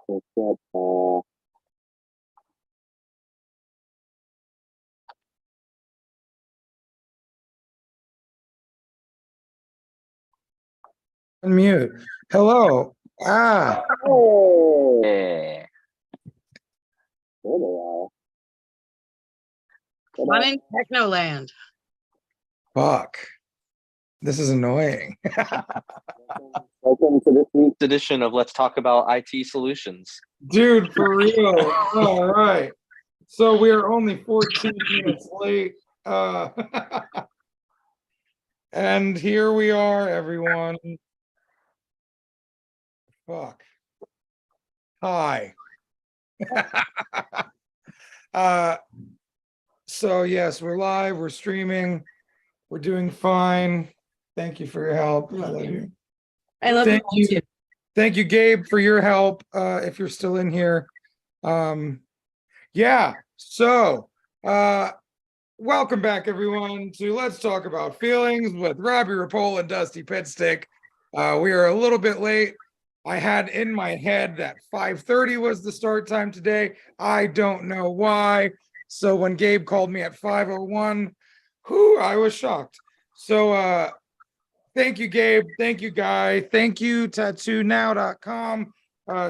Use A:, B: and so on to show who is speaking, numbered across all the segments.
A: What's up,
B: Unmute. Hello. Ah,
A: Hey. There they are. What
C: I'm
A: up?
C: in Technoland.
B: fuck. This is annoying.
A: Welcome to this week's edition of Let's Talk About IT Solutions.
B: Dude, for real. All right. So we are only 14 minutes late. And here we are, everyone. Fuck. Hi. So yes, we're live, we're streaming, we're doing fine. Thank you for your help. I love you.
C: I love
B: Thank
C: you
B: you.
C: too.
B: Thank you, Gabe, for your help. If you're still in here. Yeah, so welcome back, everyone, to Let's Talk About Feelings with Robbie, Ripoll, and Dustie Pitstick. We are a little bit late. I had in my head that 5:30 was the start time today. I don't know why. So when Gabe called me at 5:01, I was shocked. So thank you, Gabe. Thank you, Guy. Thank you, tattoonow.com.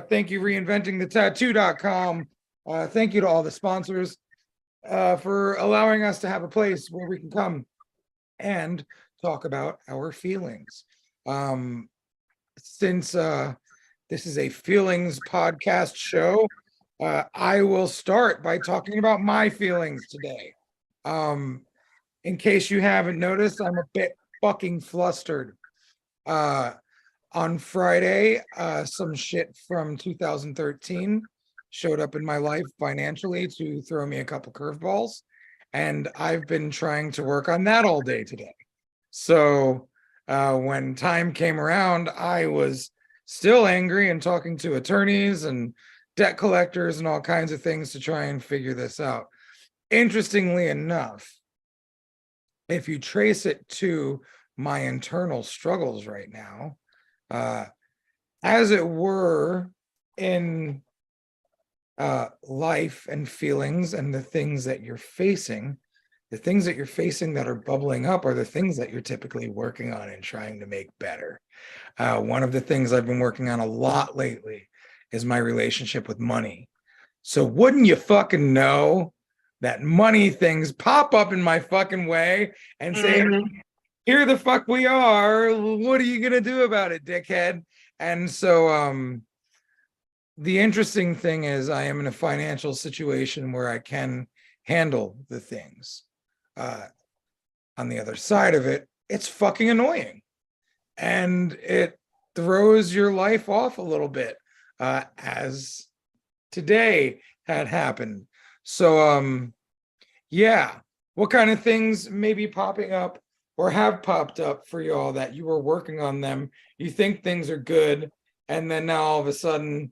B: Thank you, reinventingthetattoo.com. Thank you to all the sponsors for allowing us to have a place where we can come and talk about our feelings. Since this is a feelings podcast show, I will start by talking about my feelings today. In case you haven't noticed, I'm a bit fucking flustered. On Friday, some shit from 2013 showed up in my life financially to throw me a couple curveballs, and I've been trying to work on that all day today. So when time came around, I was still angry and talking to attorneys and debt collectors and all kinds of things to try and figure this out. Interestingly enough, if you trace it to my internal struggles right now, as it were, in life and feelings and the things that you're facing, that are bubbling up are the things that you're typically working on and trying to make better. One of the things I've been working on a lot lately is my relationship with money. So wouldn't you fucking know that money things pop up in my fucking way and say, here the fuck we are. What are you gonna do about it, dickhead? And so the interesting thing is I am in a financial situation where I can handle the things. On the other side of it, it's fucking annoying. And it throws your life off a little bit, as today had happened. So yeah, what kind of things may be popping up or have popped up for y'all that you were working on them? You think things are good, and then now all of a sudden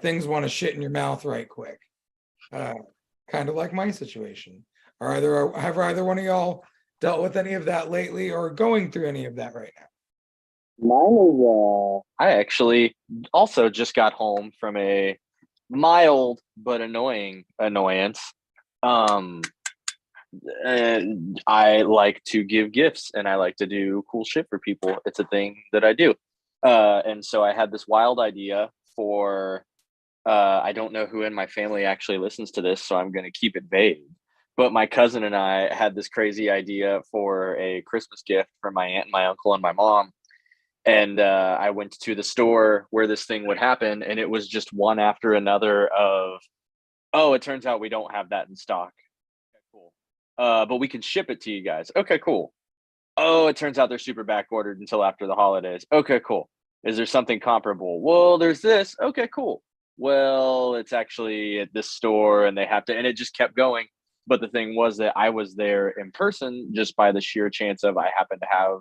B: things want to shit in your mouth right quick. Kind of like my situation. Have either one of y'all dealt with any of that lately or going through any of that right now?
A: Mine is, I actually also just got home from a mild but annoying annoyance. And I like to give gifts and I like to do cool shit for people. It's a thing that I do. And so I had this wild idea for, I don't know who in my family actually listens to this, so I'm going to keep it vague. But my cousin and I had this crazy idea for a Christmas gift for my aunt and my uncle and my mom. And I went to the store where this thing would happen, and it was just one after another of, oh, it turns out we don't have that in stock. Okay, cool. But we can ship it to you guys. Okay, cool. Oh, it turns out they're super back ordered until after the holidays. Okay, cool. Is there something comparable? Well, there's this. Okay, cool. Well, it's actually at this store and they have to, and it just kept going. But the thing was that I was there in person just by the sheer chance of I happened to have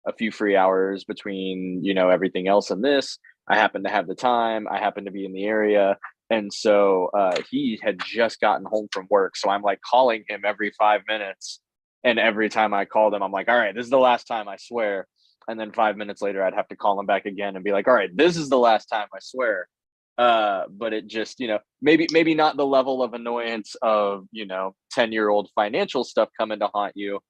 A: a few free hours between, everything else and this. I happened to have the time. I happened to be in the area. And so he had just gotten home from work. So I'm like calling him every 5 minutes. And every time I called him, I'm like, all right, this is the last time, I swear. And then 5 minutes later, I'd have to call him back again and be like, all right, this is the last time, I swear. But it just, maybe not the level of annoyance of, 10-year-old financial stuff coming to haunt you.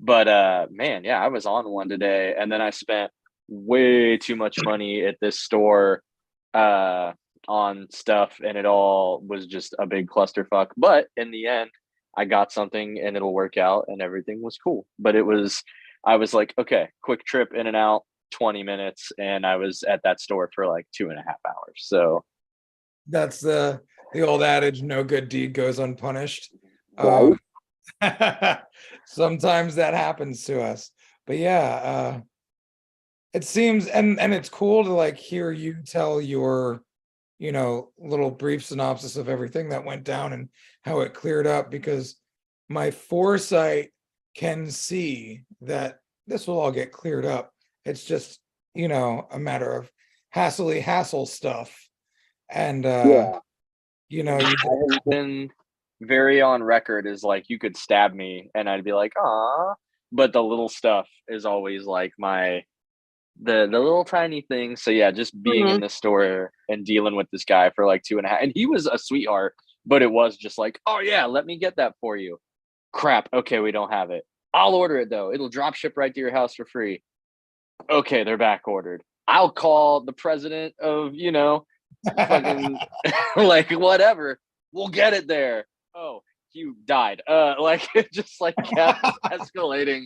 A: But man, yeah, I was on one today, and then I spent way too much money at this store on stuff, and it all was just a big clusterfuck. But in the end, I got something and it'll work out and everything was cool. But I was like, okay, quick trip in and out, 20 minutes, and I was at that store for like 2.5 hours. So
B: That's the old adage, no good deed goes unpunished.
A: right?
B: Sometimes that happens to us. But yeah, it seems, and it's cool to like hear you tell your, little brief synopsis of everything that went down and how it cleared up, because my foresight can see that this will all get cleared up. It's just, a matter of hassle stuff. And
A: Yeah.
B: you
A: I have been very on record as like, you could stab me and I'd be like, ah, but the little stuff is always like the little tiny things. So yeah, just being in this store and dealing with this guy for like 2.5, and he was a sweetheart, but it was just like, oh yeah, let me get that for you. Crap. Okay, we don't have it. I'll order it though. It'll drop ship right to your house for free. Okay, they're back ordered. I'll call the president of, fucking like whatever. We'll get it there. Oh, you died. Like it just like kept escalating.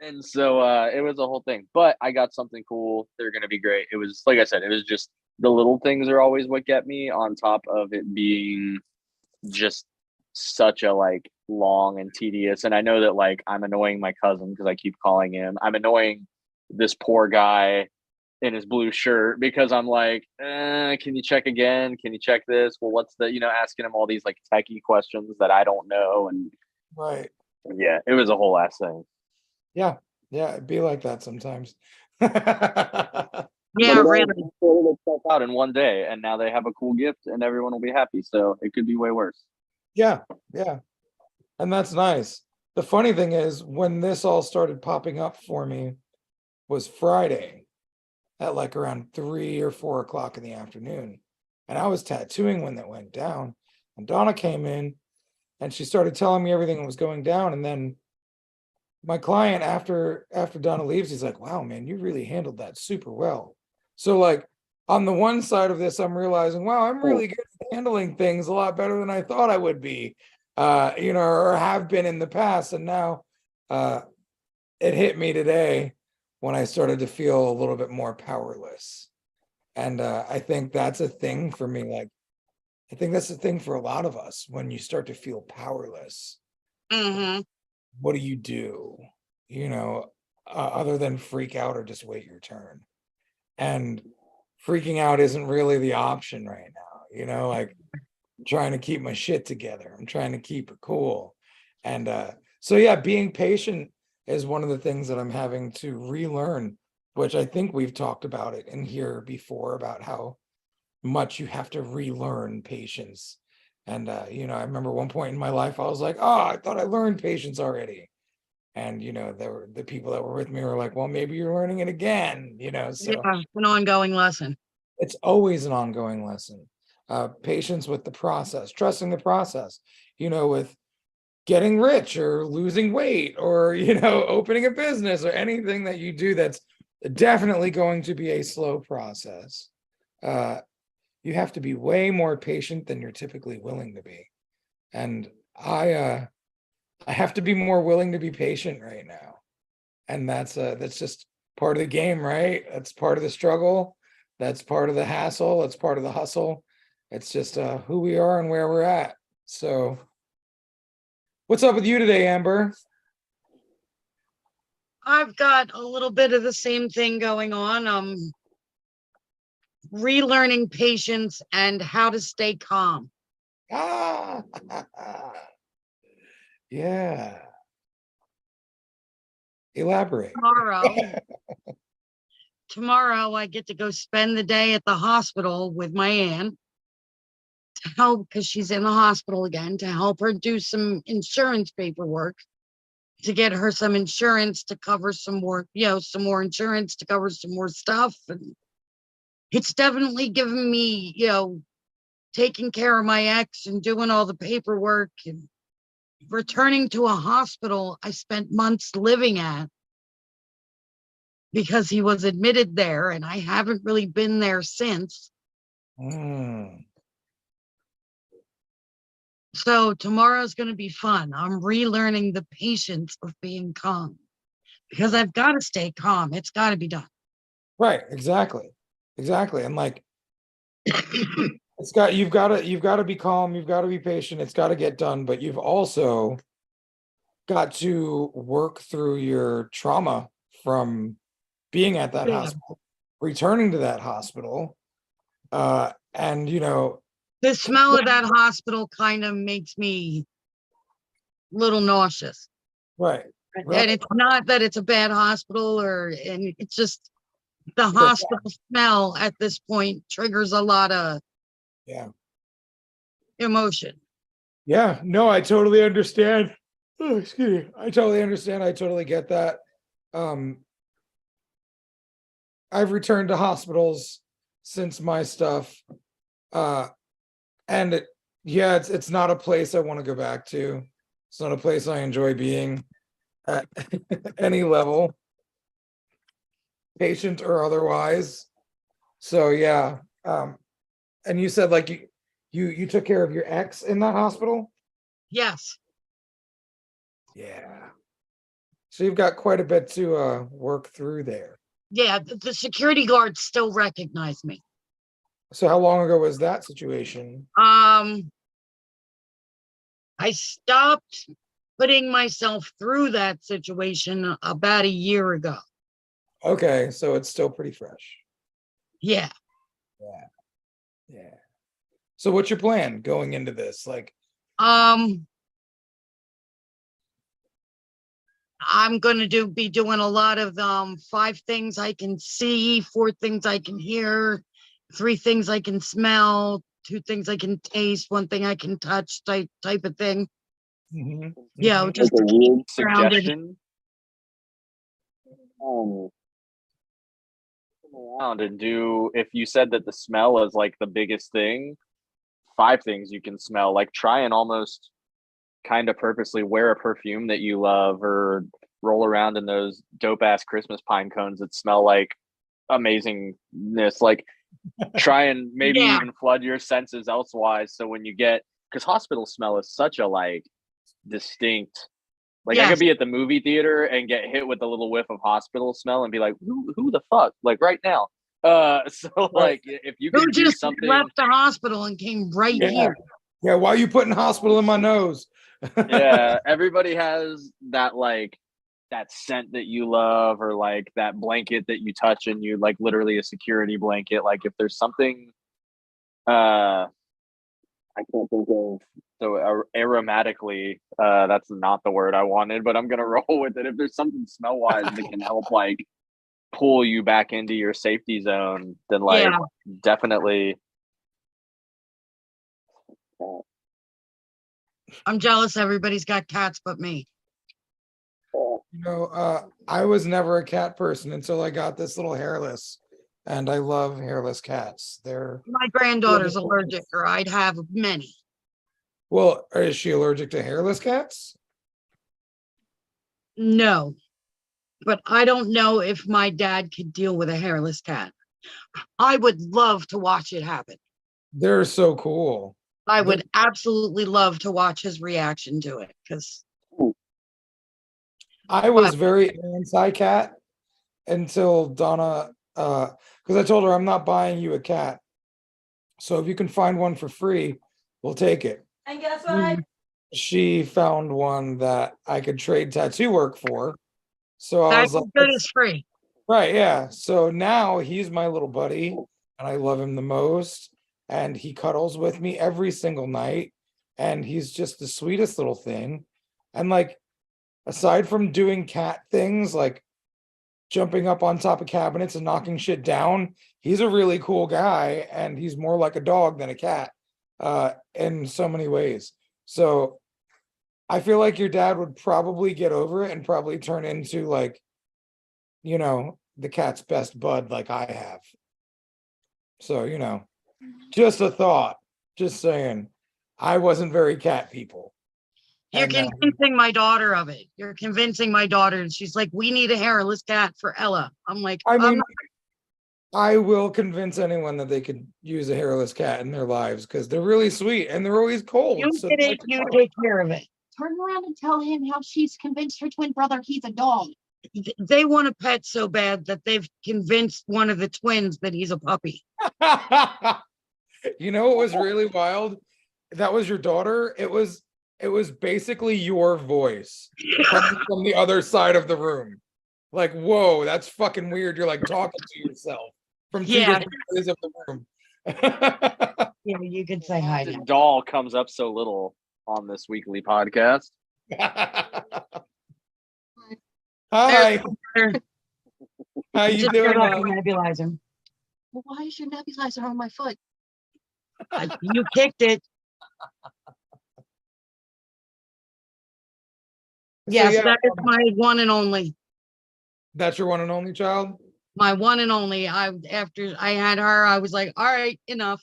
A: And so it was a whole thing. But I got something cool. They're gonna be great. It was like I said, it was just the little things are always what get me, on top of it being just such a like long and tedious. And I know that like I'm annoying my cousin because I keep calling him. I'm annoying this poor guy in his blue shirt because I'm like, can you check again? Can you check this? Well, what's the, asking him all these like techie questions that I don't know. And
B: right.
A: yeah, it was a whole ass thing.
B: Yeah, it'd be like that sometimes.
C: Yeah, really.
A: Sorted itself out in one day, and now they have a cool gift, and everyone will be happy. So it could be way worse.
B: Yeah, and that's nice. The funny thing is, when this all started popping up for me was Friday at like around 3 or 4 o'clock in the afternoon, and I was tattooing when that went down. And Donna came in, and she started telling me everything that was going down, and then my client, after Donna leaves, he's like, wow, man, you really handled that super well. So like on the one side of this, I'm realizing, wow, I'm really good at handling things a lot better than I thought I would be, or have been in the past. And now it hit me today when I started to feel a little bit more powerless. And I think that's a thing for me. Like, I think that's the thing for a lot of us. When you start to feel powerless, what do you do, other than freak out or just wait your turn? And freaking out isn't really the option right now, like I'm trying to keep my shit together. I'm trying to keep it cool. And so yeah, being patient is one of the things that I'm having to relearn, which I think we've talked about it in here before, about how much you have to relearn patience. And I remember one point in my life, I was like, oh, I thought I learned patience already. And there were the people that were with me were like, well, maybe you're learning it again, so
C: Yeah, an ongoing lesson.
B: it's always an ongoing lesson. Patience with the process, trusting the process, with getting rich or losing weight, or opening a business, or anything that you do that's definitely going to be a slow process. You have to be way more patient than you're typically willing to be. And I have to be more willing to be patient right now. And that's just part of the game, right? That's part of the struggle. That's part of the hassle. That's part of the hustle. It's just who we are and where we're at. So what's up with you today, Amber?
C: I've got a little bit of the same thing going on. Relearning patience and how to stay calm.
B: Ah, yeah. Elaborate.
C: Tomorrow I get to go spend the day at the hospital with my aunt to help, because she's in the hospital again, to help her do some insurance paperwork, to get her some insurance to cover some more, some more insurance to cover some more stuff. And it's definitely given me, taking care of my ex and doing all the paperwork and returning to a hospital I spent months living at because he was admitted there, and I haven't really been there since.
B: Mm.
C: So tomorrow's going to be fun. I'm relearning the patience of being calm because I've got to stay calm. It's got to be done.
B: Right, exactly. And like you've got to be calm, you've got to be patient, it's got to get done, but you've also got to work through your trauma from being at that
C: Yeah.
B: hospital, returning to that hospital, and
C: The smell of that hospital kind of makes me a little nauseous.
B: right.
C: And it's not that it's a bad hospital and it's just the hospital smell at this point triggers a lot of emotion.
B: Yeah, no, I totally understand. Oh, excuse me. I totally understand. I totally get that. I've returned to hospitals since my stuff. And it's not a place I want to go back to. It's not a place I enjoy being at any level, patient or otherwise. So yeah. And you said like you took care of your ex in that hospital?
C: Yes.
B: Yeah. So you've got quite a bit to work through there.
C: Yeah, the security guards still recognize me.
B: So how long ago was that situation?
C: I stopped putting myself through that situation about a year ago.
B: Okay, so it's still pretty fresh.
C: Yeah.
B: Yeah. So what's your plan going into this? Like,
C: I'm going to be doing a lot of 5 things I can see, 4 things I can hear, 3 things I can smell, 2 things I can taste, 1 thing I can touch type of thing. Yeah, just
A: like a weird
C: grounded.
A: suggestion. Around and do, if you said that the smell is like the biggest thing, 5 things you can smell, like try and almost kind of purposely wear a perfume that you love or roll around in those dope ass Christmas pine cones that smell like amazingness. Like try and maybe even flood your senses elsewise. So when you get, because hospital smell is such a like distinct, like I could be at the movie theater and get hit with a little whiff of hospital smell and be like, who the fuck? Like right now. So like if you could do something,
C: left the hospital and came right here.
B: Yeah, why are you putting hospital in my nose?
A: Yeah, everybody has that like that scent that you love, or like that blanket that you touch and you like literally a security blanket. Like if there's something I can't think of, so aromatically, that's not the word I wanted, but I'm gonna roll with it. If there's something smell wise that can help like pull you back into your safety zone, then like definitely.
C: I'm jealous everybody's got cats but me.
B: I was never a cat person until I got this little hairless, and I love hairless cats.
C: My granddaughter's allergic, or I'd have many.
B: Well, is she allergic to hairless cats?
C: No, but I don't know if my dad could deal with a hairless cat. I would love to watch it happen.
B: They're so cool.
C: I would absolutely love to watch his reaction to it, because
B: I was very anti-cat until Donna, because I told her I'm not buying you a cat. So if you can find one for free, we'll take it.
D: And guess what?
B: She found one that I could trade tattoo work for. So I was like,
C: good as free.
B: Right, yeah. So now he's my little buddy, and I love him the most. And he cuddles with me every single night. And he's just the sweetest little thing. And like, aside from doing cat things like jumping up on top of cabinets and knocking shit down, he's a really cool guy, and he's more like a dog than a cat in so many ways. So I feel like your dad would probably get over it and probably turn into like, the cat's best bud like I have. So, you know, just a thought, just saying, I wasn't very cat people.
C: You're
B: And
C: convincing my daughter of it. You're convincing my daughter, and she's like, "We need a hairless cat for Ella." I'm like,
B: I
C: I'm
B: mean, I will convince anyone that they could use a hairless cat in their lives because they're really sweet and they're always cold.
C: you
B: So
C: get it, you take care of it.
D: Turn around and tell him how she's convinced her twin brother he's a dog.
C: They want a pet so bad that they've convinced one of the twins that he's a puppy.
B: You know what was really wild? That was your daughter. It was basically your voice coming from the other side of the room. Like, whoa, that's fucking weird. You're like talking to yourself from two
C: Yeah.
B: different areas of the room.
C: Yeah, you could say hi
A: The
C: now.
A: doll comes up so little on this weekly podcast.
B: Hi,
C: There's-
B: how you
C: just
B: doing?
C: got off the
B: Molly?
C: nebulizer.
D: Well, why is your nebulizer on my foot?
C: You kicked it.
B: So,
C: Yes,
B: yeah,
C: that is my one and only.
B: that's your one and only child.
C: My one and only. After I had her, I was like, all right, enough.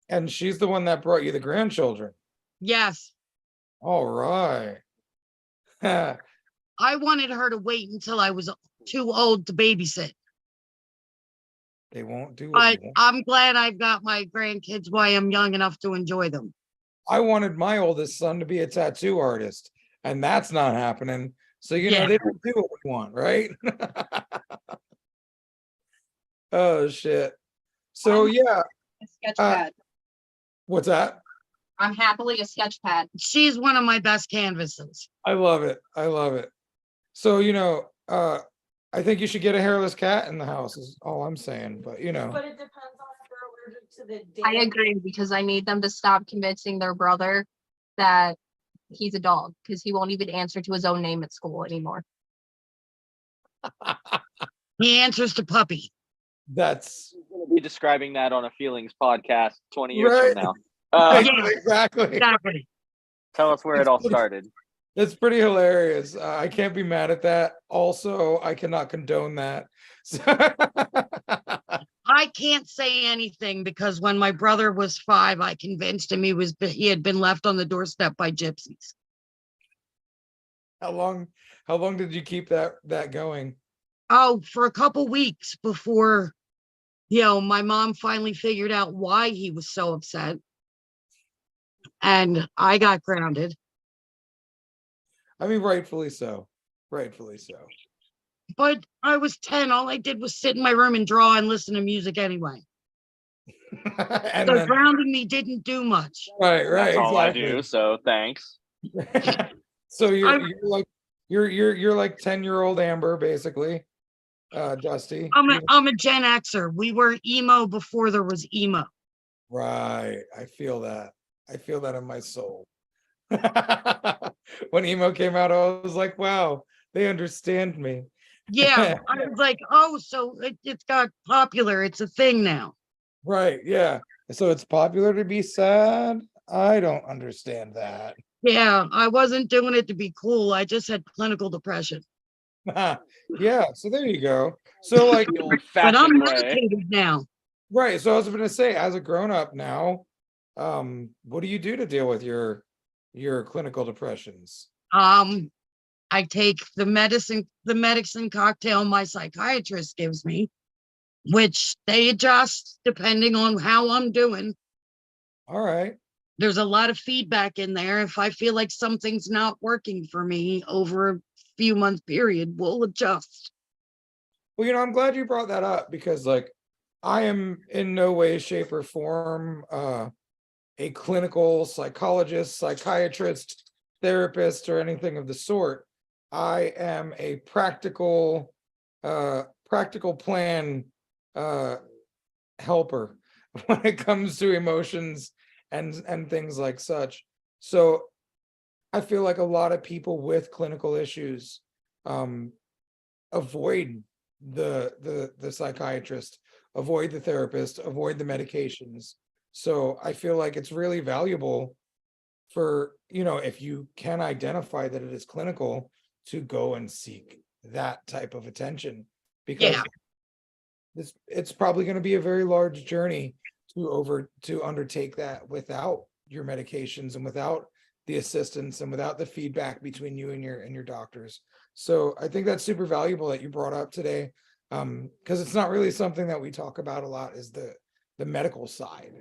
B: And she's the one that brought you the grandchildren.
C: Yes.
B: All right. They
C: I wanted her to wait until I was too old to babysit.
B: won't do
C: But
B: it.
C: I'm glad I've got my grandkids while I'm young enough to enjoy them.
B: I wanted my oldest son to be a tattoo artist, and that's not happening. So, you know,
C: Yeah.
B: they don't do what we want, right? Oh, shit. So, yeah,
D: A sketch
B: Uh,
D: pad.
B: what's that?
D: I'm happily a sketch pad.
C: She's one of my best canvases.
B: I love it. I love it. So, you know, I think you should get a hairless cat in the house, is all I'm saying. But, you know,
E: But it depends on if they're allergic to the
D: I
E: damn-
D: agree because I need them to stop convincing their brother that he's a dog because he won't even answer to his own name at school anymore.
C: He answers to puppy.
B: that's
A: We're going to be describing that on a feelings podcast 20 years
B: Right.
A: from now.
C: Yeah.
B: exactly.
C: Exactly.
A: Tell us where it all started.
B: That's pretty hilarious. I can't be mad at that. Also, I cannot condone that. So-
C: I can't say anything because when my brother was 5, I convinced him he had been left on the doorstep by gypsies.
B: how long did you keep that going?
C: Oh, for a couple weeks before, my mom finally figured out why he was so upset. And I got grounded.
B: I mean, rightfully so. Rightfully so.
C: But I was 10. All I did was sit in my room and draw and listen to music anyway.
B: And
C: So
B: then,
C: grounding me didn't do much.
B: right,
A: That's all I
B: exactly.
A: do. So thanks.
B: So
C: I'm-
B: you're like 10-year-old Amber, basically. Dusty.
C: I'm a Gen Xer. We were emo before there was emo.
B: Right. I feel that. I feel that in my soul. When emo came out, I was like, wow, they understand me.
C: Yeah, I was like, oh, so it's got popular. It's a thing now.
B: Right, yeah. So it's popular to be sad. I don't understand that.
C: Yeah, I wasn't doing it to be cool. I just had clinical depression.
B: Yeah, so there you go. So like,
A: The
C: But I'm
A: old-fashioned way.
C: medicated now.
B: right. So I was gonna say, as a grown-up now, what do you do to deal with your clinical depressions?
C: I take the medicine cocktail my psychiatrist gives me, which they adjust depending on how I'm doing.
B: All right.
C: There's a lot of feedback in there. If I feel like something's not working for me over a few month period, we'll adjust.
B: Well, I'm glad you brought that up because like I am in no way, shape, or form a clinical psychologist, psychiatrist, therapist, or anything of the sort. I am a practical plan helper when it comes to emotions and things like such. So I feel like a lot of people with clinical issues avoid the psychiatrist, avoid the therapist, avoid the medications. So I feel like it's really valuable for, if you can identify that it is clinical, to go and seek that type of attention because
C: Yeah.
B: it's probably going to be a very large journey to undertake that without your medications and without the assistance and without the feedback between you and your doctors. So I think that's super valuable that you brought up today, because it's not really something that we talk about a lot, is the medical side.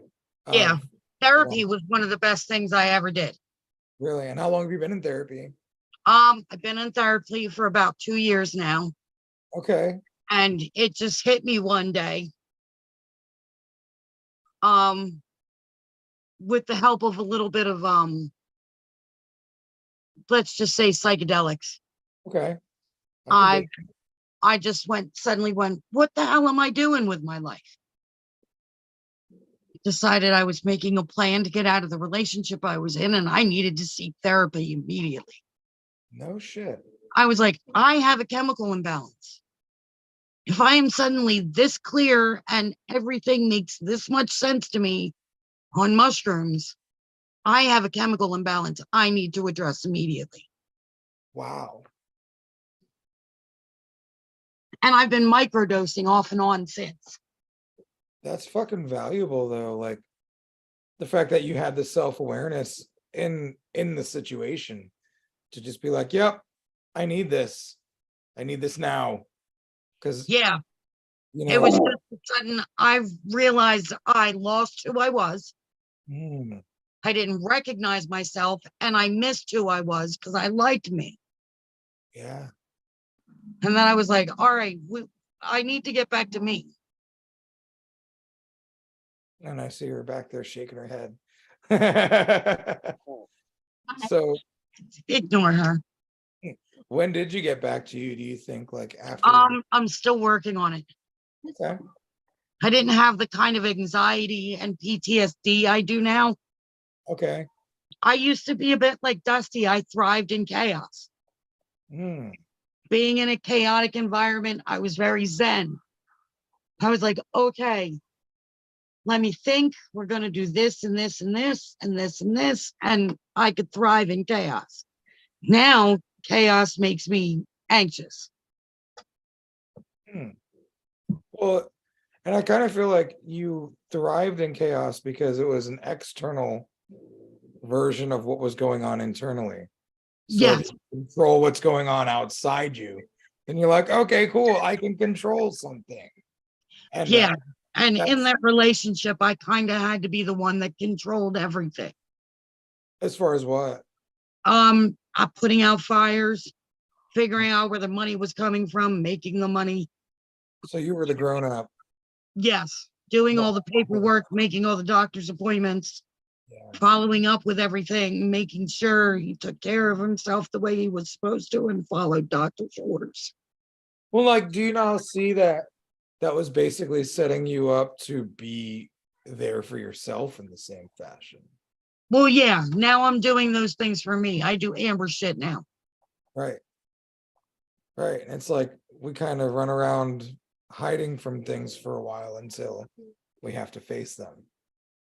C: Yeah.
B: of-
C: Therapy was one of the best things I ever did.
B: Really. And how long have you been in therapy?
C: I've been in therapy for about 2 years now,
B: Okay.
C: and it just hit me one day. With the help of a little bit of let's just say psychedelics.
B: Okay.
C: I just suddenly went, what the hell am I doing with my life? Decided I was making a plan to get out of the relationship I was in, and I needed to seek therapy immediately.
B: No shit.
C: I was like, I have a chemical imbalance. If I am suddenly this clear and everything makes this much sense to me on mushrooms, I have a chemical imbalance I need to address immediately.
B: Wow.
C: And I've been microdosing off and on since.
B: That's fucking valuable though. Like the fact that you had the self-awareness in the situation to just be like, yep, I need this. I need this now. Because
C: Yeah,
B: you
C: it was
B: know,
C: just sudden. I realized I lost who I was.
B: mm,
C: I didn't recognize myself, and I missed who I was because I liked me.
B: yeah.
C: And then I was like, all right, I need to get back to me.
B: And I see her back there shaking her head. So
C: Ignore her.
B: when did you get back to you, do you think? Like after?
C: I'm still working on it.
B: Okay.
C: I didn't have the kind of anxiety and PTSD I do now.
B: Okay.
C: I used to be a bit like Dusty. I thrived in chaos.
B: Mm,
C: Being in a chaotic environment, I was very zen. I was like, okay, let me think. We're going to do this and this and this and this and this. And I could thrive in chaos. Now, chaos makes me anxious.
B: mm. Well, and I kind of feel like you thrived in chaos because it was an external version of what was going on internally. So
C: Yes.
B: if you control what's going on outside you, then you're like, okay, cool, I can control something. And
C: Yeah. And in
B: that's
C: that relationship, I kind of had to be the one that controlled everything.
B: as far as what?
C: I'm putting out fires, figuring out where the money was coming from, making the money.
B: So you were the grown up.
C: Yes. Doing all the paperwork, making all the doctor's appointments,
B: Yeah.
C: following up with everything, making sure he took care of himself the way he was supposed to and followed doctor's orders.
B: Well, like, do you now see that that was basically setting you up to be there for yourself in the same fashion?
C: Well, yeah, now I'm doing those things for me. I do Amber shit now.
B: Right. Right. And it's like we kind of run around hiding from things for a while until we have to face them.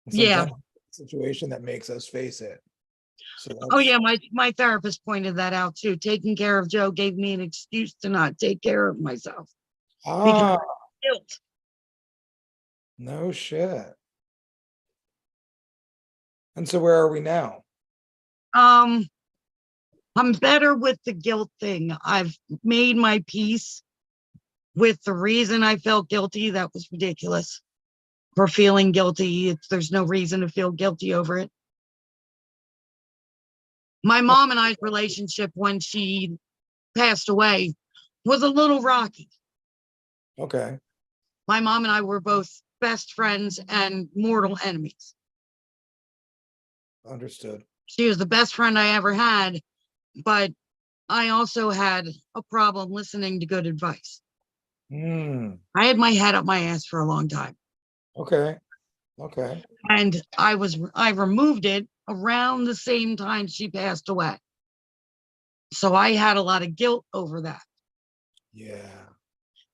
B: And
C: Yeah.
B: sometimes it's a situation that makes us face it. So
C: Oh yeah, my therapist pointed that out too. Taking care of Joe gave me an excuse to not take care of myself.
B: Ah,
C: Guilt.
B: no shit. And so where are we now?
C: I'm better with the guilt thing. I've made my peace with the reason I felt guilty. That was ridiculous. For feeling guilty, there's no reason to feel guilty over it. My mom and I's relationship when she passed away was a little rocky.
B: Okay.
C: My mom and I were both best friends and mortal enemies.
B: Understood.
C: She was the best friend I ever had, but I also had a problem listening to good advice.
B: Hmm.
C: I had my head up my ass for a long time.
B: Okay. Okay.
C: And I removed it around the same time she passed away. So I had a lot of guilt over that.
B: Yeah.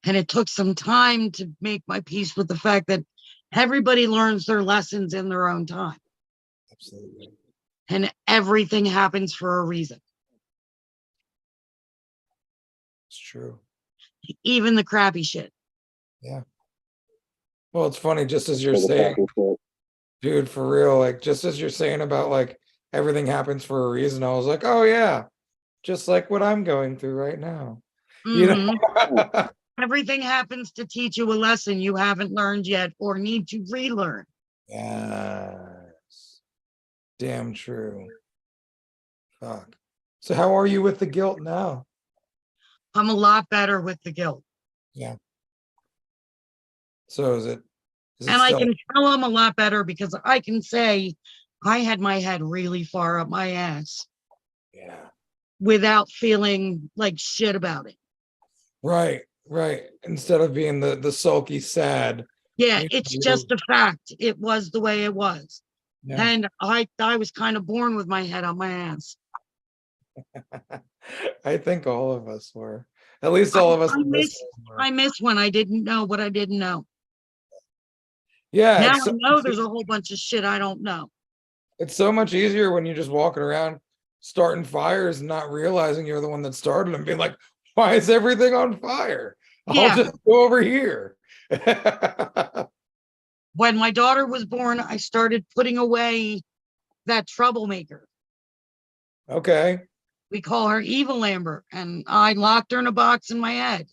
C: And it took some time to make my peace with the fact that everybody learns their lessons in their own time.
B: Absolutely.
C: And everything happens for a reason.
B: It's true.
C: Even the crappy shit.
B: Yeah. Well, it's funny, just as you're
A: for the
B: saying,
A: tattoo shit.
B: dude, for real, like just as you're saying about like everything happens for a reason, I was like, oh yeah, just like what I'm going through right now. You
C: Mhm.
B: know?
C: Everything happens to teach you a lesson you haven't learned yet or need to relearn.
B: Yes. Damn true. Fuck. So how are you with the guilt now?
C: I'm a lot better with the guilt.
B: Yeah. So is it
C: And I
B: still
C: can tell I'm a lot better because I can say I had my head really far up my ass
B: yeah.
C: without feeling like shit about it.
B: Right, right. Instead of being the sulky sad.
C: Yeah,
B: you
C: it's
B: know,
C: just a fact. It was the way it was.
B: yeah.
C: And I was kind of born with my head on my ass.
B: I think all of us were. At least all of us listeners were.
C: I miss when I didn't know what I didn't know.
B: Yeah,
C: Now I know there's a whole bunch of shit I don't know.
B: it's so much easier when you're just walking around starting fires and not realizing you're the one that started them, being like, why is everything on fire? I'll
C: Yeah.
B: just go over here.
C: When my daughter was born, I started putting away that troublemaker.
B: Okay.
C: We call her Evil Amber, and I locked her in a box in my head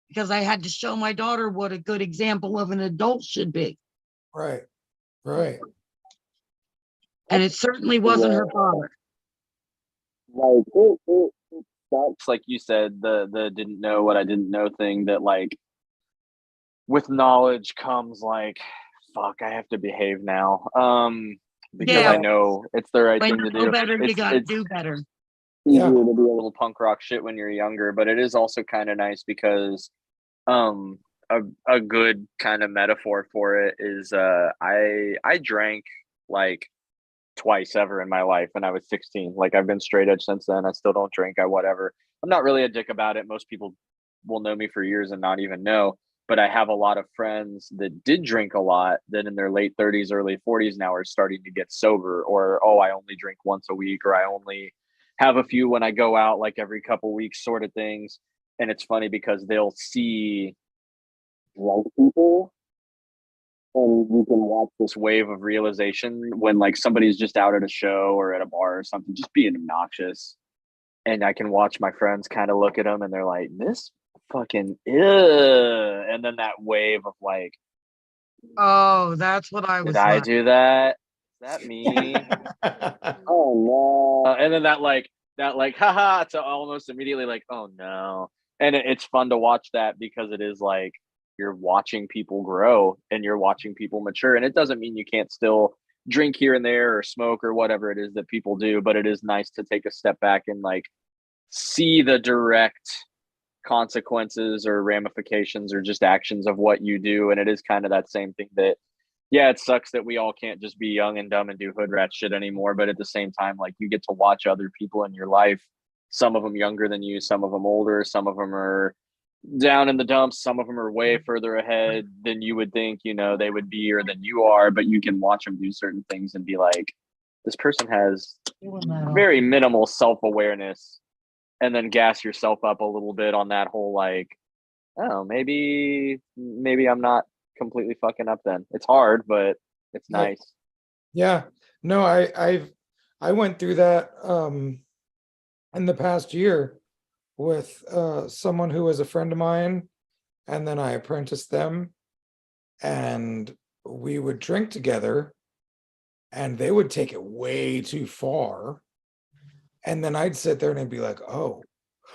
C: because I had to show my daughter what a good example of an adult should be.
B: Right. Right.
C: And it certainly wasn't her father.
A: Like it sucks, like you said, the didn't know what I didn't know thing, that like with knowledge comes like, fuck, I have to behave now. Because
C: Yeah.
A: I know it's the right
C: When
A: thing to
C: you know
A: do.
C: better, you gotta
A: It's
C: do better.
A: easier
B: Yeah.
A: to be a little punk rock shit when you're younger, but it is also kind of nice because um a good kind of metaphor for it is I drank like twice ever in my life when I was 16. Like I've been straight edge since then. I still don't drink. I whatever. I'm not really a dick about it. Most people will know me for years and not even know. But I have a lot of friends that did drink a lot that in their late 30s, early 40s now are starting to get sober, or oh, I only drink once a week, or I only have a few when I go out like every couple weeks, sort of things. And it's funny because they'll see drunk people and you can watch this wave of realization when like somebody's just out at a show or at a bar or something, just being obnoxious. And I can watch my friends kind of look at them and they're like, this fucking ugh. And then that wave of like,
C: Oh, that's what I
A: did
C: was
A: I
C: like.
A: do that? Is that me? Oh no. And then that like haha to almost immediately like, oh no. And it's fun to watch that because it is like you're watching people grow and you're watching people mature. And it doesn't mean you can't still drink here and there or smoke or whatever it is that people do, but it is nice to take a step back and like see the direct consequences or ramifications or just actions of what you do. And it is kind of that same thing that, yeah, it sucks that we all can't just be young and dumb and do hood rat shit anymore. But at the same time, like you get to watch other people in your life, some of them younger than you, some of them older, some of them are down in the dumps, some of them are way further ahead than you would think, you know, they would be or than you are. But you can watch them do certain things and be like, this person has very minimal self-awareness, and then gas yourself up a little bit on that whole like, oh, maybe I'm not completely fucking up then. It's hard, but it's nice.
B: Yeah. No, I went through that in the past year with someone who was a friend of mine, and then I apprenticed them, and we would drink together and they would take it way too far. And then I'd sit there and I'd be like, oh,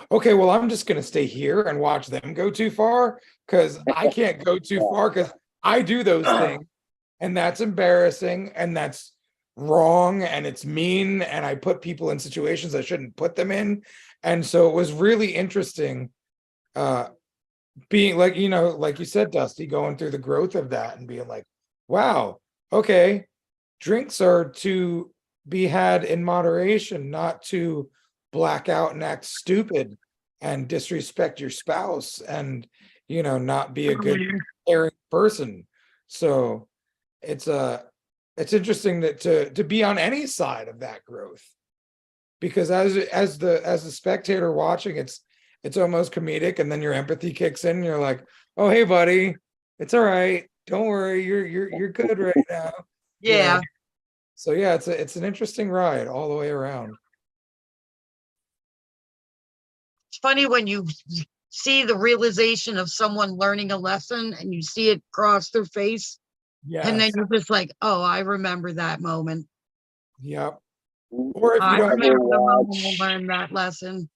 B: okay, well, I'm just going to stay here and watch them go too far because I can't go too far because I do those things. And that's embarrassing and that's wrong and it's mean. And I put people in situations I shouldn't put them in. And so it was really interesting being like, you know, like you said, Dusty, going through the growth of that and being like, wow, okay, drinks are to be had in moderation, not to black out and act stupid and disrespect your spouse and, you know, not be a good caring person. So it's interesting that to be on any side of that growth, because as the spectator watching, it's almost comedic, and then your empathy kicks in and you're like, oh hey buddy, it's all right, Don't worry, you're good right now.
C: Yeah.
B: So yeah, it's an interesting ride all the way around.
C: It's funny when you see the realization of someone learning a lesson and you see it cross their face. And then
B: Yes.
C: you're just like, oh, I remember that moment.
B: Yep. Or if you
C: I
B: don't
C: remember the moment I learned that lesson.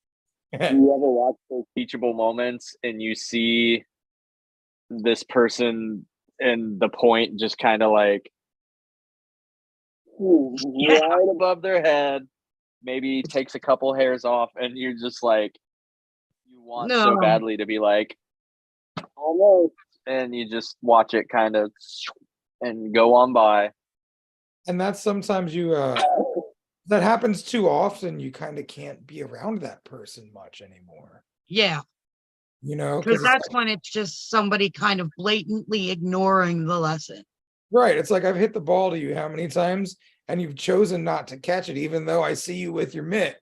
A: You ever watch those teachable moments and you see this person and the point just kind of like right above their head, maybe takes a couple hairs off, and you're just like, you want so
C: No.
A: badly to be like, almost, and you just watch it kind of and go on by.
B: And that's sometimes you that happens too often, you kind of can't be around that person much anymore.
C: Yeah.
B: You know,
C: Because
B: because
C: that's when it's just somebody kind of blatantly ignoring the lesson.
B: right. It's like I've hit the ball to you how many times and you've chosen not to catch it, even though I see you with your mitt.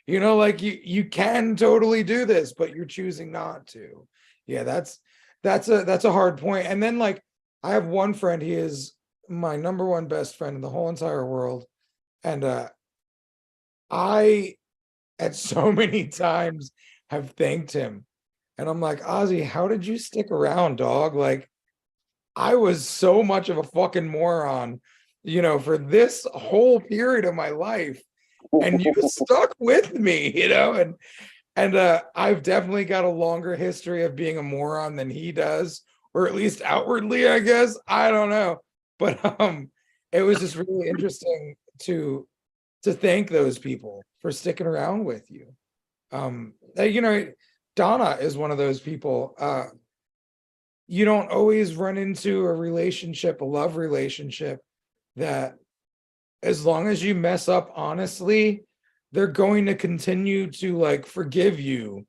B: You know, like you can totally do this, but you're choosing not to. Yeah, that's a hard point. And then like I have one friend, he is my number one best friend in the whole entire world. And I at so many times have thanked him. And I'm like, Ozzy, how did you stick around, dog? Like, I was so much of a fucking moron, you know, for this whole period of my life. And you stuck with me, you know, and I've definitely got a longer history of being a moron than he does, or at least outwardly, I guess. I don't know. But it was just really interesting to thank those people for sticking around with you. You know, Donna is one of those people. You don't always run into a relationship, a love relationship, that as long as you mess up honestly, they're going to continue to like forgive you.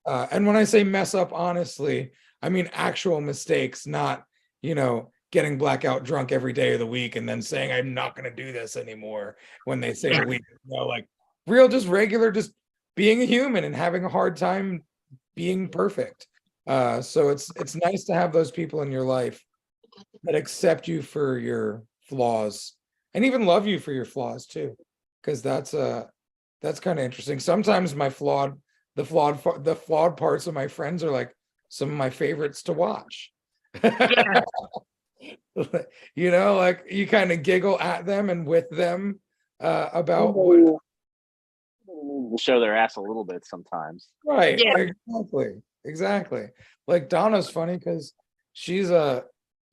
B: And when I say mess up honestly, I mean actual mistakes, not, you know, getting blackout drunk every day of the week and then saying, I'm not going to do this anymore when they say to leave. You know, like real, just regular, just being a human and having a hard time being perfect. So it's nice to have those people in your life that accept you for your flaws and even love you for your flaws too, because that's kind of interesting. Sometimes the flawed parts of my friends are like some of my favorites to watch.
C: Yeah.
B: You know, like you kind of giggle at them and with them about what.
A: Show their ass a little bit sometimes.
B: Right.
C: Yeah.
B: Exactly. Like Donna's funny because she's a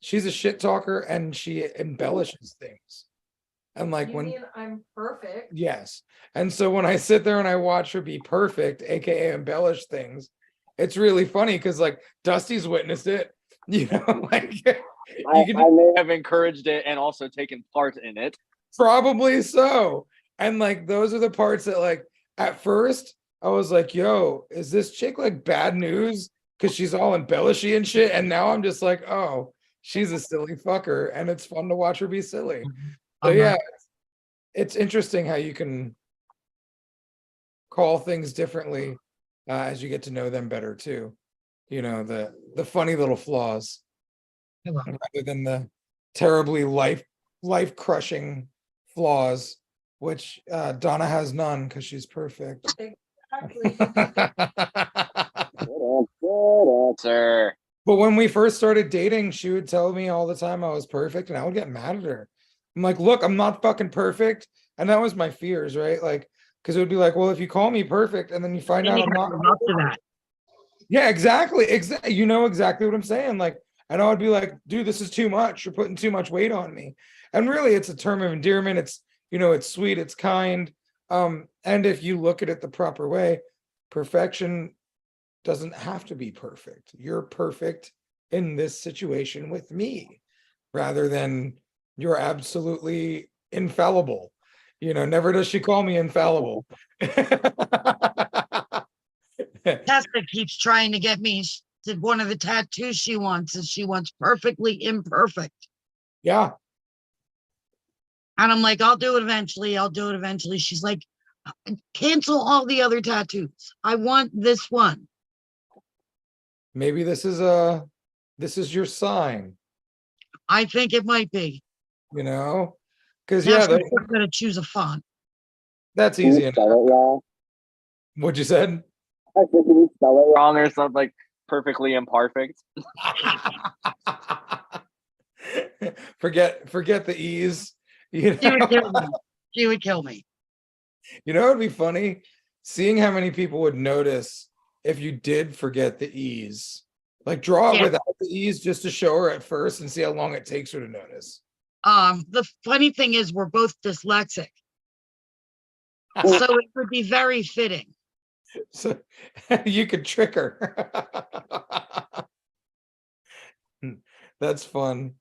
B: shit talker and she embellishes things. And like
E: You
B: when
E: mean I'm perfect?
B: yes. And so when I sit there and I watch her be perfect, aka embellish things, it's really funny because like Dusty's witnessed it. You know, like
A: I may have encouraged it and also taken part in it.
B: probably so. And like those are the parts that like at first I was like, yo, is this chick like bad news? Because she's all embellishy and shit. And now I'm just like, oh, she's a silly fucker. And it's fun to watch her be silly. So yeah, it's interesting how you can call things differently as you get to know them better too. You know, the funny little flaws rather than the terribly life crushing flaws, which Donna has none because she's perfect.
E: Exactly.
A: Good answer.
B: But when we first started dating, she would tell me all the time I was perfect, and I would get mad at her. I'm like, look, I'm not fucking perfect. And that was my fears, right? Like, because it would be like, well, if you call me perfect and then you find out I'm not
C: up to that.
B: yeah, exactly. You know exactly what I'm saying. Like, and I would be like, dude, this is too much. You're putting too much weight on me. And really, it's a term of endearment. It's, you know, it's sweet, it's kind. And if you look at it the proper way, perfection doesn't have to be perfect. You're perfect in this situation with me, rather than you're absolutely infallible. You know, never does she call me infallible.
C: Tessa keeps trying to get me to one of the tattoos she wants is she wants perfectly imperfect.
B: Yeah.
C: And I'm like, I'll do it eventually. I'll do it eventually. She's like, cancel all the other tattoos. I want this one.
B: Maybe this is your sign.
C: I think it might be.
B: You know, because
C: Now
B: yeah,
C: I'm gonna choose a font.
B: that's
A: Can you
B: easy enough.
A: spell it wrong?
B: What you said?
A: I said, can you spell it wrong or something like perfectly imperfect?
B: forget the e's. You
C: She would kill
B: know,
C: me. She would kill me.
B: you know, it'd be funny seeing how many people would notice if you did forget the e's. Like draw it
C: Yeah.
B: without the e's just to show her at first and see how long it takes her to notice.
C: The funny thing is we're both dyslexic. So it would be very fitting.
B: So you could trick her. That's fun.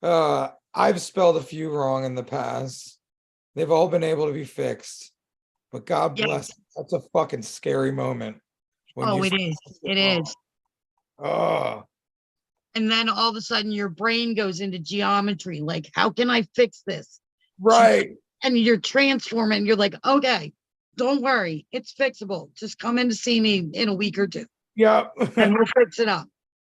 B: I've spelled a few wrong in the past. They've all been able to be fixed. But God
C: Yeah.
B: bless, that's a fucking scary moment.
C: Oh, it is. It is.
B: Oh,
C: And then all of a sudden your brain goes into geometry. Like, how can I fix this?
B: right.
C: And you're transforming. You're like, okay, don't worry. It's fixable. Just come in to see me in a week or two
B: Yeah.
C: and we'll fix it up.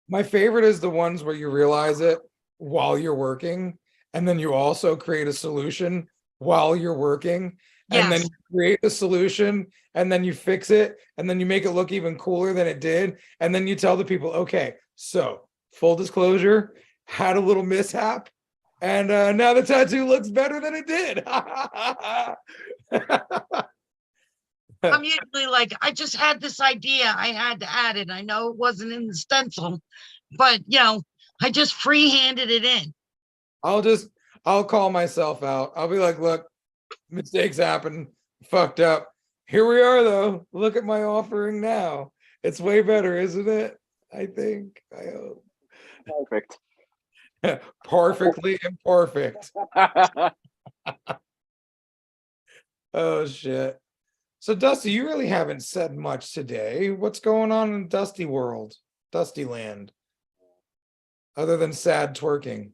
B: My favorite is the ones where you realize it while you're working, and then you also create a solution while you're working, and then
C: Yes.
B: you create the solution, and then you fix it, and then you make it look even cooler than it did, and then you tell the people, okay, so full disclosure, had a little mishap, and now the tattoo looks better than it did.
C: I'm usually like, I just had this idea. I had to add it. I know it wasn't in the stencil, but I just free-handed it in.
B: I'll call myself out. I'll be like, look, mistakes happen, fucked up. Here we are though. Look at my offering now. It's way better, isn't it? I think. I hope.
A: Perfect.
B: Perfectly imperfect. Oh shit. So Dusty, you really haven't said much today. What's going on in Dusty world, Dusty land, other than sad twerking?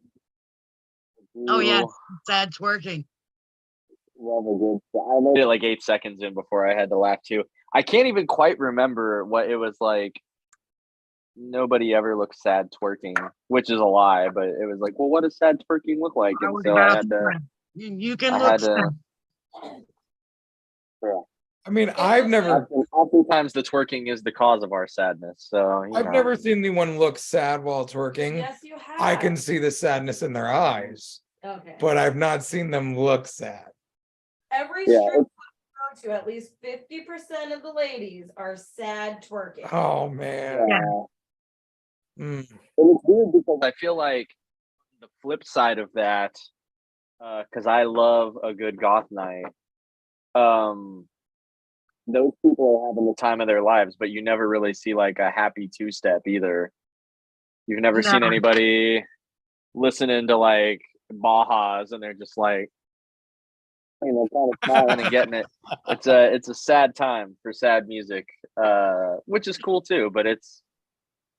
C: Oh, yeah. Sad's working.
A: I made it like 8 seconds in before I had to laugh too. I can't even quite remember what it was like. Nobody ever looks sad twerking, which is a lie, but it was like, well, what does sad twerking look like? And so I had to.
C: You can
A: I
C: look
A: had to.
C: sad.
A: Yeah.
B: I mean, I've never
A: Oftentimes the twerking is the cause of our sadness. So
B: I've never seen anyone look sad while twerking.
E: Yes, you have.
B: I can see the sadness in their eyes,
E: Okay.
B: but I've not seen them look sad.
E: Every
A: Yeah,
E: strip club you go to, at least 50% of the ladies are sad twerking.
B: Oh man.
C: Yeah.
B: Mm.
A: And it's weird because I feel like the flip side of that, because I love a good goth night. Those people are having the time of their lives, but you never really see like a happy two-step either. You've never seen
C: No.
A: anybody listening to like Bajas and they're just like, kind of smiling and getting it. It's a sad time for sad music, which is cool too. But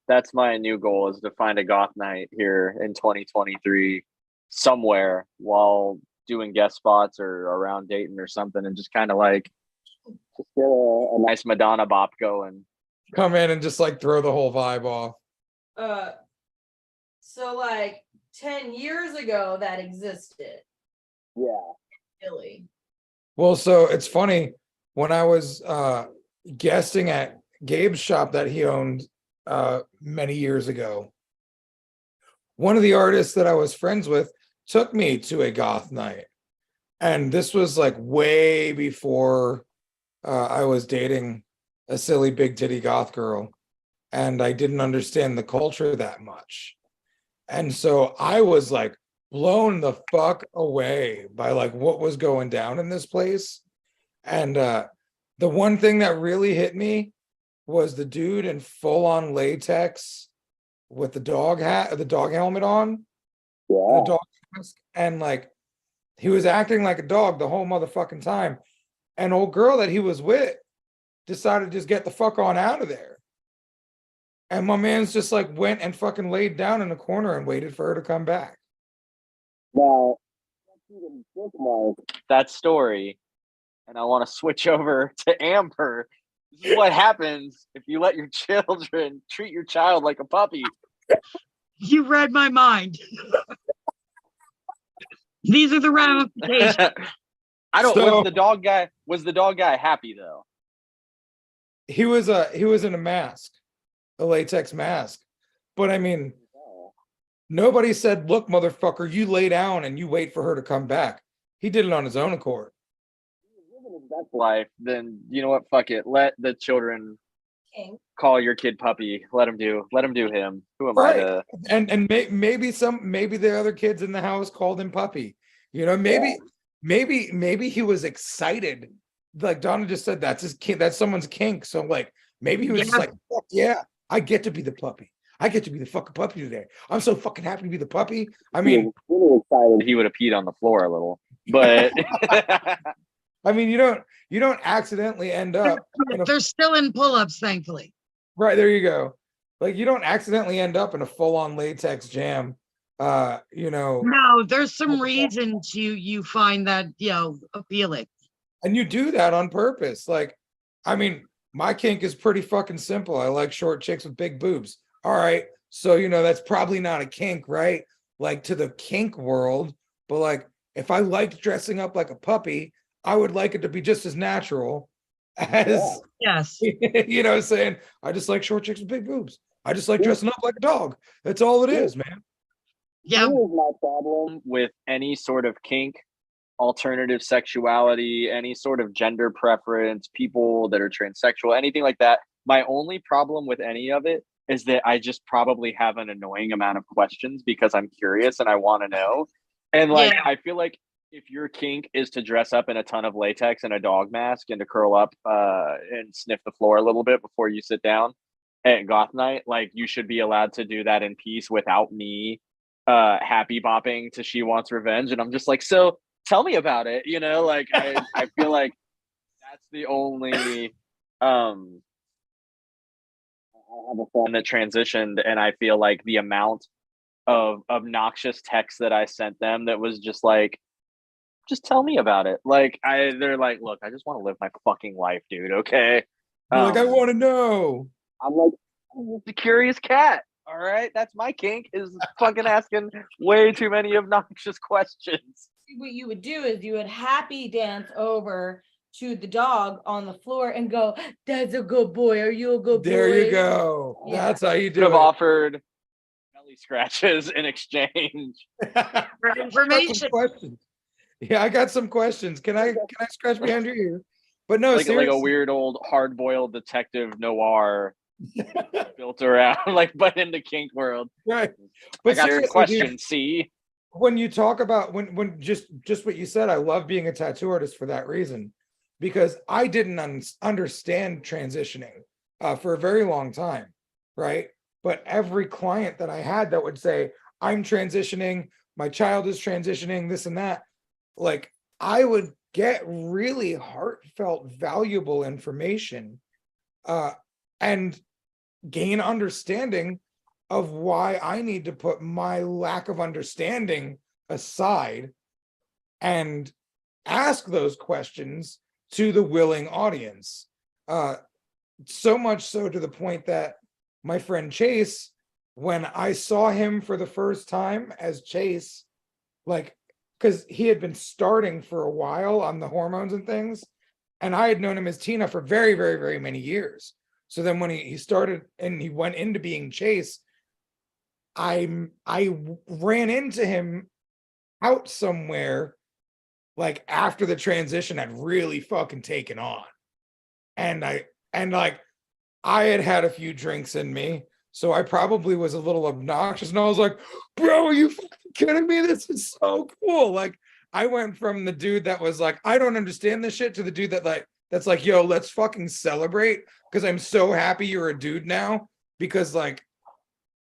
A: that's my new goal, is to find a goth night here in 2023 somewhere while doing guest spots or around Dayton or something, and just kind of like just get a nice Madonna bop going.
B: Come in and just like throw the whole vibe off.
E: So like 10 years ago that existed.
A: Yeah.
E: Really?
B: Well, so it's funny, when I was guesting at Gabe's shop that he owned many years ago, one of the artists that I was friends with took me to a goth night. And this was like way before I was dating a silly big titty goth girl, and I didn't understand the culture that much. And so I was like blown the fuck away by like what was going down in this place. And the one thing that really hit me was the dude in full on latex with the dog helmet on, the dog mask, and like he was acting like a dog the whole motherfucking time. And old girl that he was with decided to just get the fuck on out of there. And my man's just like went and fucking laid down in the corner and waited for her to come back.
A: Now, that story, and I want to switch over to Amber. This is what happens if you let your children treat your child like a puppy.
C: You read my mind. These are the ramifications.
A: I don't.
B: So-
A: Was the dog guy happy though?
B: He was in a mask, a latex mask. But I mean, nobody said, "Look, motherfucker, you lay down and you wait for her to come back." He did it on his own accord.
A: That's life. Then you know what? Fuck it. Let the children
E: King.
A: call your kid puppy. Let him do him. Who am I
B: Right.
A: to?
B: And maybe the other kids in the house called him puppy. You know, maybe he was excited. Like Donna just said, that's his kink, that's someone's kink. So like maybe he was just
C: Yeah.
B: like, fuck yeah, I get to be the puppy. I get to be the fucking puppy today. I'm so fucking happy to be the puppy. I mean,
A: really excited. He would have peed on the floor a little, but
B: I mean, you don't accidentally end up in a,
C: They're still in pull-ups, thankfully.
B: right there. You go. Like you don't accidentally end up in a full-on latex jam. You know,
C: No, there's some reasons you find that, appealing.
B: and you do that on purpose. Like, I mean, my kink is pretty fucking simple. I like short chicks with big boobs. All right, so you know that's probably not a kink, right? Like to the kink world, but like if I liked dressing up like a puppy, I would like it to be just as natural as
C: Yes.
B: you know, saying I just like short chicks with big boobs. I just like dressing up like a dog. That's all it is, man.
C: Yeah.
A: Here's my problem with any sort of kink, alternative sexuality, any sort of gender preference, people that are transsexual, anything like that. My only problem with any of it is that I just probably have an annoying amount of questions because I'm curious and I want to know. And like,
C: Yeah.
A: I feel like if your kink is to dress up in a ton of latex and a dog mask and to curl up and sniff the floor a little bit before you sit down at goth night, like you should be allowed to do that in peace without me happy bopping to She Wants Revenge. And I'm just like, so tell me about it, you know, like I feel like that's the only I have a friend that transitioned and I feel like the amount of obnoxious text that I sent them that was just like, just tell me about it. Like they're like, look, I just want to live my fucking life, dude. Okay.
B: You're like, I want to know.
A: I'm like, I'm just a curious cat. All right. That's my kink, is fucking asking way too many obnoxious questions.
E: What you would do is you would happy dance over to the dog on the floor and go, "That's a good boy. Are you a good boy?"
B: There you go.
E: Yeah.
B: That's how you
A: Could
B: do
A: have
B: it.
A: offered belly scratches in exchange.
C: For
B: Some
C: information.
B: questions. Yeah, I got some questions. Can I scratch behind your ear? But no,
A: Like a
B: seriously.
A: weird old hard-boiled detective noir built around, like, but in the kink world.
B: Right.
A: I
B: But
A: got some
B: seriously,
A: questions.
B: dude,
A: See,
B: when you talk about when just what you said, I love being a tattoo artist for that reason, because I didn't understand transitioning for a very long time, right? But every client that I had that would say, I'm transitioning, my child is transitioning, this and that, like I would get really heartfelt, valuable information and gain understanding of why I need to put my lack of understanding aside and ask those questions to the willing audience. So much so to the point that my friend Chase, when I saw him for the first time as Chase, like, because he had been starting for a while on the hormones and things, and I had known him as Tina for very, very, very many years. So then when he started and he went into being Chase, I ran into him out somewhere like after the transition had really fucking taken on. And I had had a few drinks in me, so I probably was a little obnoxious, and I was like, bro, are you fucking kidding me? This is so cool. Like I went from the dude that was like, I don't understand this shit, to the dude that's like, yo, let's fucking celebrate, because I'm so happy you're a dude now, because like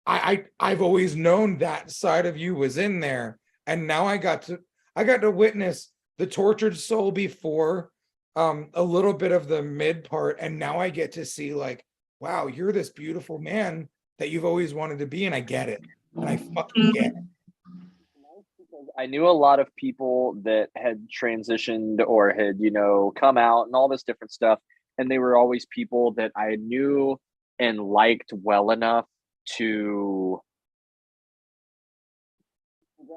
B: I've always known that side of you was in there, and now I got to witness the tortured soul before, a little bit of the mid part, and now I get to see like, wow, you're this beautiful man that you've always wanted to be, and I get it, and I fucking get it.
A: I knew a lot of people that had transitioned or had, you know, come out and all this different stuff, and they were always people that I knew and liked well enough to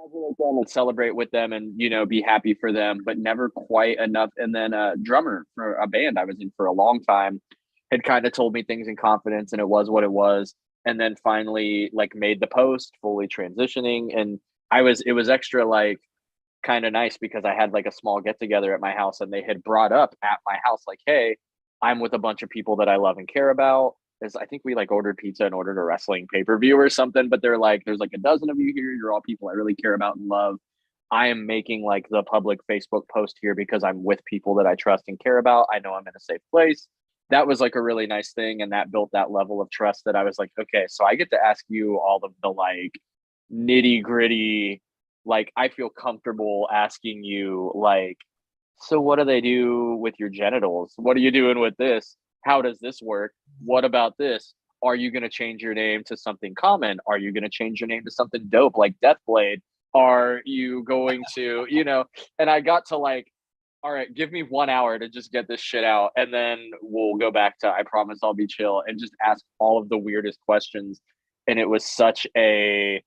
A: congratulate them and celebrate with them and, you know, be happy for them, but never quite enough. And then a drummer for a band I was in for a long time had kind of told me things in confidence, and it was what it was. And then finally, like, made the post, fully transitioning. And it was extra, like, kind of nice because I had like a small get together at my house, and they had brought up at my house, like, hey, I'm with a bunch of people that I love and care about. Is I think we like ordered pizza and ordered a wrestling pay-per-view or something, but they're like, there's like a dozen of you here. You're all people I really care about and love. I am making like the public Facebook post here because I'm with people that I trust and care about. I know I'm in a safe place. That was like a really nice thing. And that built that level of trust that I was like, okay, so I get to ask you all of the like nitty gritty, like I feel comfortable asking you, like, so what do they do with your genitals? What are you doing with this? How does this work? What about this? Are you going to change your name to something common? Are you going to change your name to something dope like Deathblade? Are you going to, you know? And I got to like, all right, give me 1 hour to just get this shit out. And then we'll go back to, I promise I'll be chill, and just ask all of the weirdest questions. And it was such a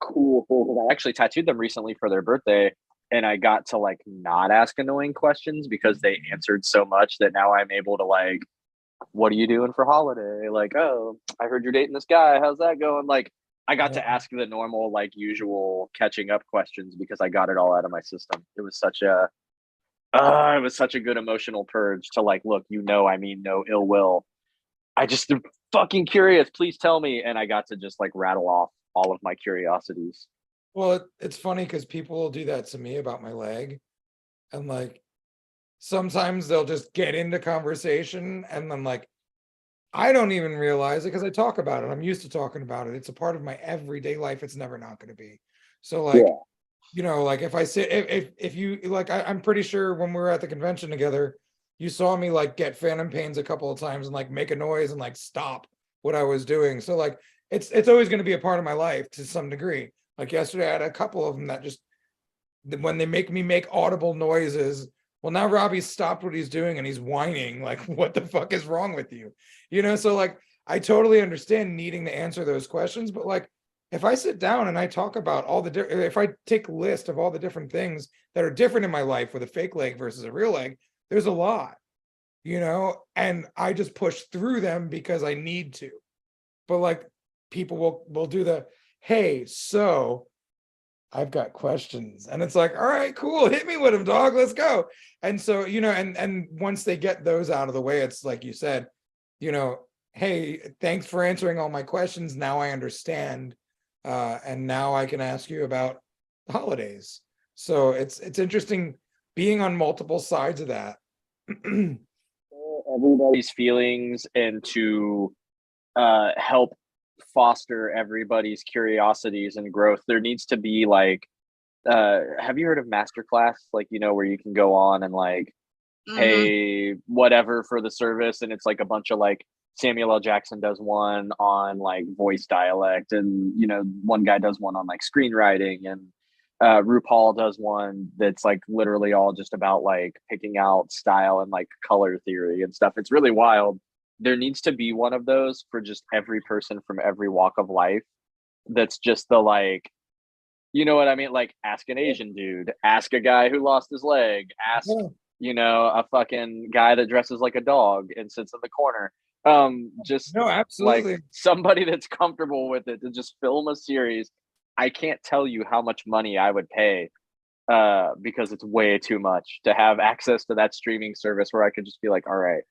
A: cool thing. I actually tattooed them recently for their birthday, and I got to like not ask annoying questions because they answered so much that now I'm able to like, what are you doing for holiday? Like, oh, I heard you're dating this guy. How's that going? Like, I got to ask the normal, like usual catching up questions because I got it all out of my system. It was such a good emotional purge to like, look, you know, I mean, no ill will. I just am fucking curious. Please tell me. And I got to just like rattle off all of my curiosities.
B: Well, it's funny because people will do that to me about my leg. And like, sometimes they'll just get into conversation and then like, I don't even realize it because I talk about it. I'm used to talking about it. It's a part of my everyday life. It's never not going to be. So like, you know, like if I sit, if you like, I'm pretty sure when we were at the convention together, you saw me like get phantom pains a couple of times and like make a noise and like stop what I was doing. So like, it's always going to be a part of my life to some degree. Like yesterday, I had a couple of them that just, when they make me make audible noises, well, now Robbie stopped what he's doing and he's whining. Like, what the fuck is wrong with you? You know, so like, I totally understand needing to answer those questions, but like, if I sit down and I talk about all the if I take a list of all the different things that are different in my life with a fake leg versus a real leg, there's a lot, you know, and I just push through them because I need to. But like, people will do the, hey, so I've got questions, and it's like, all right, cool, hit me with them, dog, let's go. And so, you know, and once they get those out of the way, it's like you said, you know, hey, thanks for answering all my questions. Now I understand, and now I can ask you about the holidays. So it's interesting being on multiple sides of that.
A: Everybody's feelings and to help foster everybody's curiosities and growth. There needs to be like, have you heard of Masterclass? Like, you know, where you can go on and like pay whatever for the service, and it's like a bunch of like, Samuel L. Jackson does one on like voice dialect, and you know, one guy does one on like screenwriting, and Ripoll does one that's like literally all just about like picking out style and like color theory and stuff. It's really wild. There needs to be one of those for just every person from every walk of life. That's just the like, you know what I mean? Like, ask an Asian dude, ask a guy who lost his leg, ask, you know, a fucking guy that dresses like a dog and sits in the corner. Just
B: no, absolutely,
A: like somebody that's comfortable with it to just film a series. I can't tell you how much money I would pay because it's way too much to have access to that streaming service where I could just be like, all right,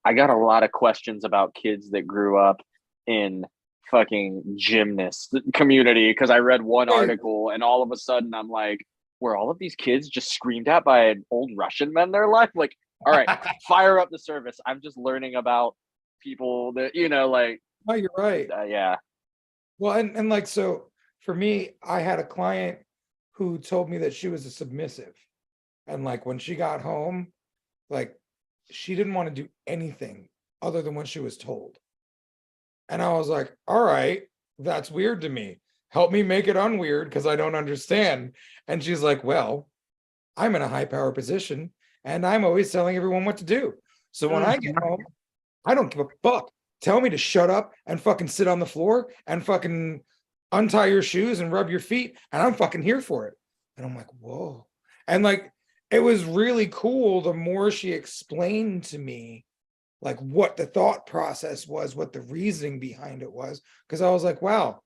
A: I got a lot of questions about kids that grew up in fucking gymnast community because I read one article and all of a sudden I'm like, were all of these kids just screamed at by an old Russian men their life? Like, all right, fire up the service. I'm just learning about people that, you know, like.
B: Oh, you're right.
A: Yeah.
B: Well, and like, so for me, I had a client who told me that she was a submissive. And like, when she got home, like, she didn't want to do anything other than what she was told. And I was like, all right, that's weird to me. Help me make it unweird because I don't understand. And she's like, well, I'm in a high power position and I'm always telling everyone what to do. So when I get home, I don't give a fuck. Tell me to shut up and fucking sit on the floor and fucking untie your shoes and rub your feet, and I'm fucking here for it. And I'm like, whoa. And like, it was really cool the more she explained to me like what the thought process was, what the reasoning behind it was, because I was like, wow,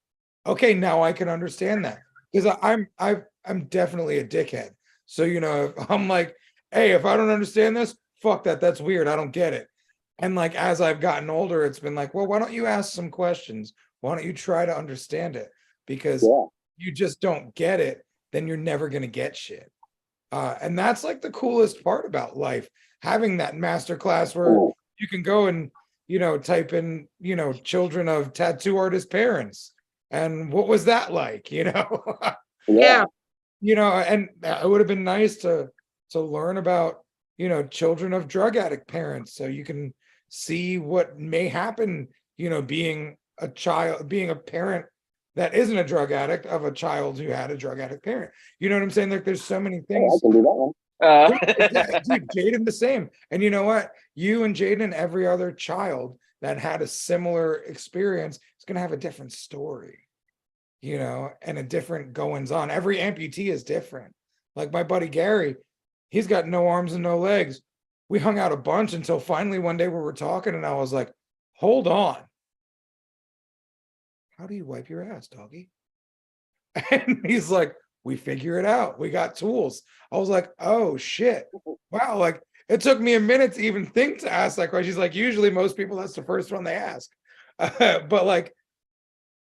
B: okay, now I can understand that. Because I'm definitely a dickhead. So, you know, if I'm like, hey, if I don't understand this, fuck that, that's weird, I don't get it. And like as I've gotten older, it's been like, well, why don't you ask some questions? Why don't you try to understand it? Because you just don't get it, then you're never going to get shit. And that's like the coolest part about life, having that master class where you can go and, you know, type in, you know, children of tattoo artist parents. And what was that like, you know?
C: Yeah.
B: You know, and it would have been nice to learn about, you know, children of drug addict parents, so you can see what may happen, you know, being a child, being a parent that isn't a drug addict of a child who had a drug addict parent. You know what I'm saying? Like there's so many things.
F: I can do that one.
B: Dude, Jaden the same. And you know what? You and Jaden and every other child that had a similar experience is going to have a different story, you know, and a different goings on. Every amputee is different. Like my buddy Gary, he's got no arms and no legs. We hung out a bunch until finally one day we were talking and I was like, hold on. How do you wipe your ass, doggy? And he's like, we figure it out. We got tools. I was like, oh shit. Wow. Like it took me a minute to even think to ask that question. She's like, usually most people, that's the first one they ask. But like,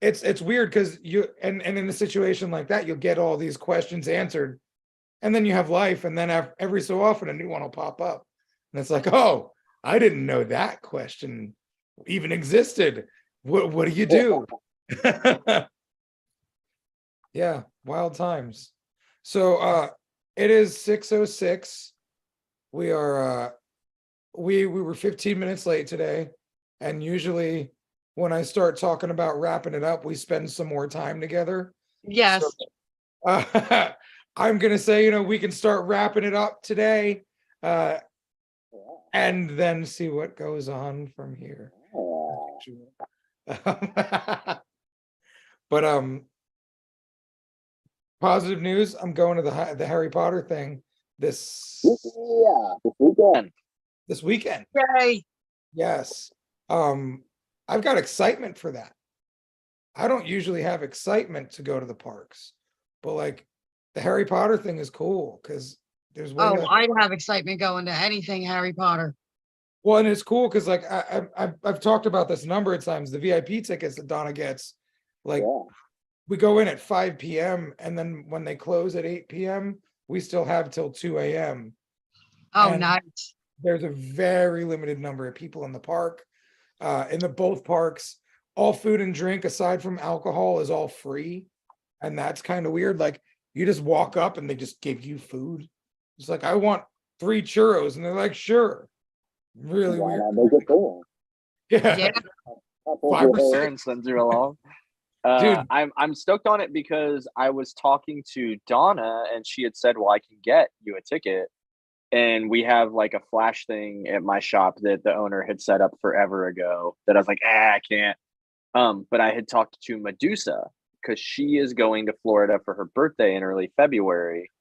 B: it's weird because you, and in a situation like that, you'll get all these questions answered. And then you have life. And then every so often a new one will pop up. And it's like, oh, I didn't know that question even existed. What do you do? Yeah, wild times. So it is 6:06. We are we were 15 minutes late today, and usually when I start talking about wrapping it up, we spend some more time together.
C: Yes.
B: So, I'm gonna say, you know, we can start wrapping it up today, and then see what goes on from here. But positive news, I'm going to the Harry Potter thing this
F: weekend.
B: this weekend.
C: Yay.
B: Yes. I've got excitement for that. I don't usually have excitement to go to the parks, but like the Harry Potter thing is cool because there's way less.
C: I'd have excitement going to anything Harry Potter.
B: Well, and it's cool because like I've talked about this a number of times. The VIP tickets that Donna gets, like we go in at 5 p.m. and then when they close at 8 p.m., we still have till 2 a.m.
C: Oh,
B: And
C: nice.
B: there's a very limited number of people in the park. In the both parks, all food and drink aside from alcohol is all free. And that's kind of weird. Like you just walk up and they just give you food. It's like, I want 3 churros. And they're like, sure. Really weird. Yeah.
A: Parents sends you along.
B: Dude.
A: I'm stoked on it because I was talking to Donna and she had said, well, I can get you a ticket. And we have like a flash thing at my shop that the owner had set up forever ago that I was like, I can't. But I had talked to Medusa because she is going to Florida for her birthday in early February.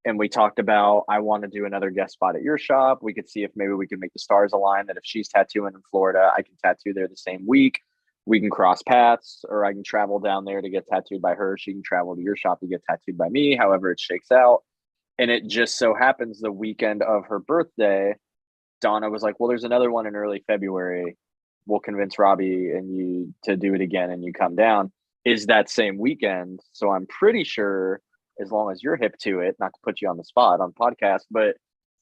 A: And we talked about, I want to do another guest spot at your shop. We could see if maybe we could make the stars align, that if she's tattooing in Florida, I can tattoo there the same week. We can cross paths, or I can travel down there to get tattooed by her. She can travel to your shop to get tattooed by me, however it shakes out. And it just so happens the weekend of her birthday, Donna was like, well, there's another one in early February. We'll convince Robbie and you to do it again and you come down. Is that same weekend. So I'm pretty sure, as long as you're hip to it, not to put you on the spot on podcast, but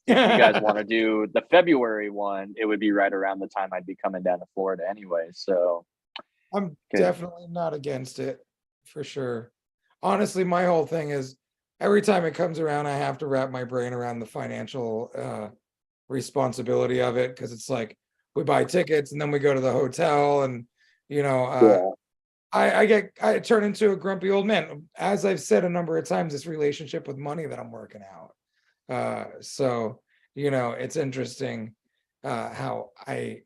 A: if you guys want to do the February one, it would be right around the time I'd be coming down to Florida anyway. So
B: I'm definitely not against it, for sure. Honestly, my whole thing is every time it comes around, I have to wrap my brain around the financial responsibility of it, because it's like we buy tickets and then we go to the hotel and, you know, I turn into a grumpy old man. As I've said a number of times, this relationship with money that I'm working out. So, you know, it's interesting how I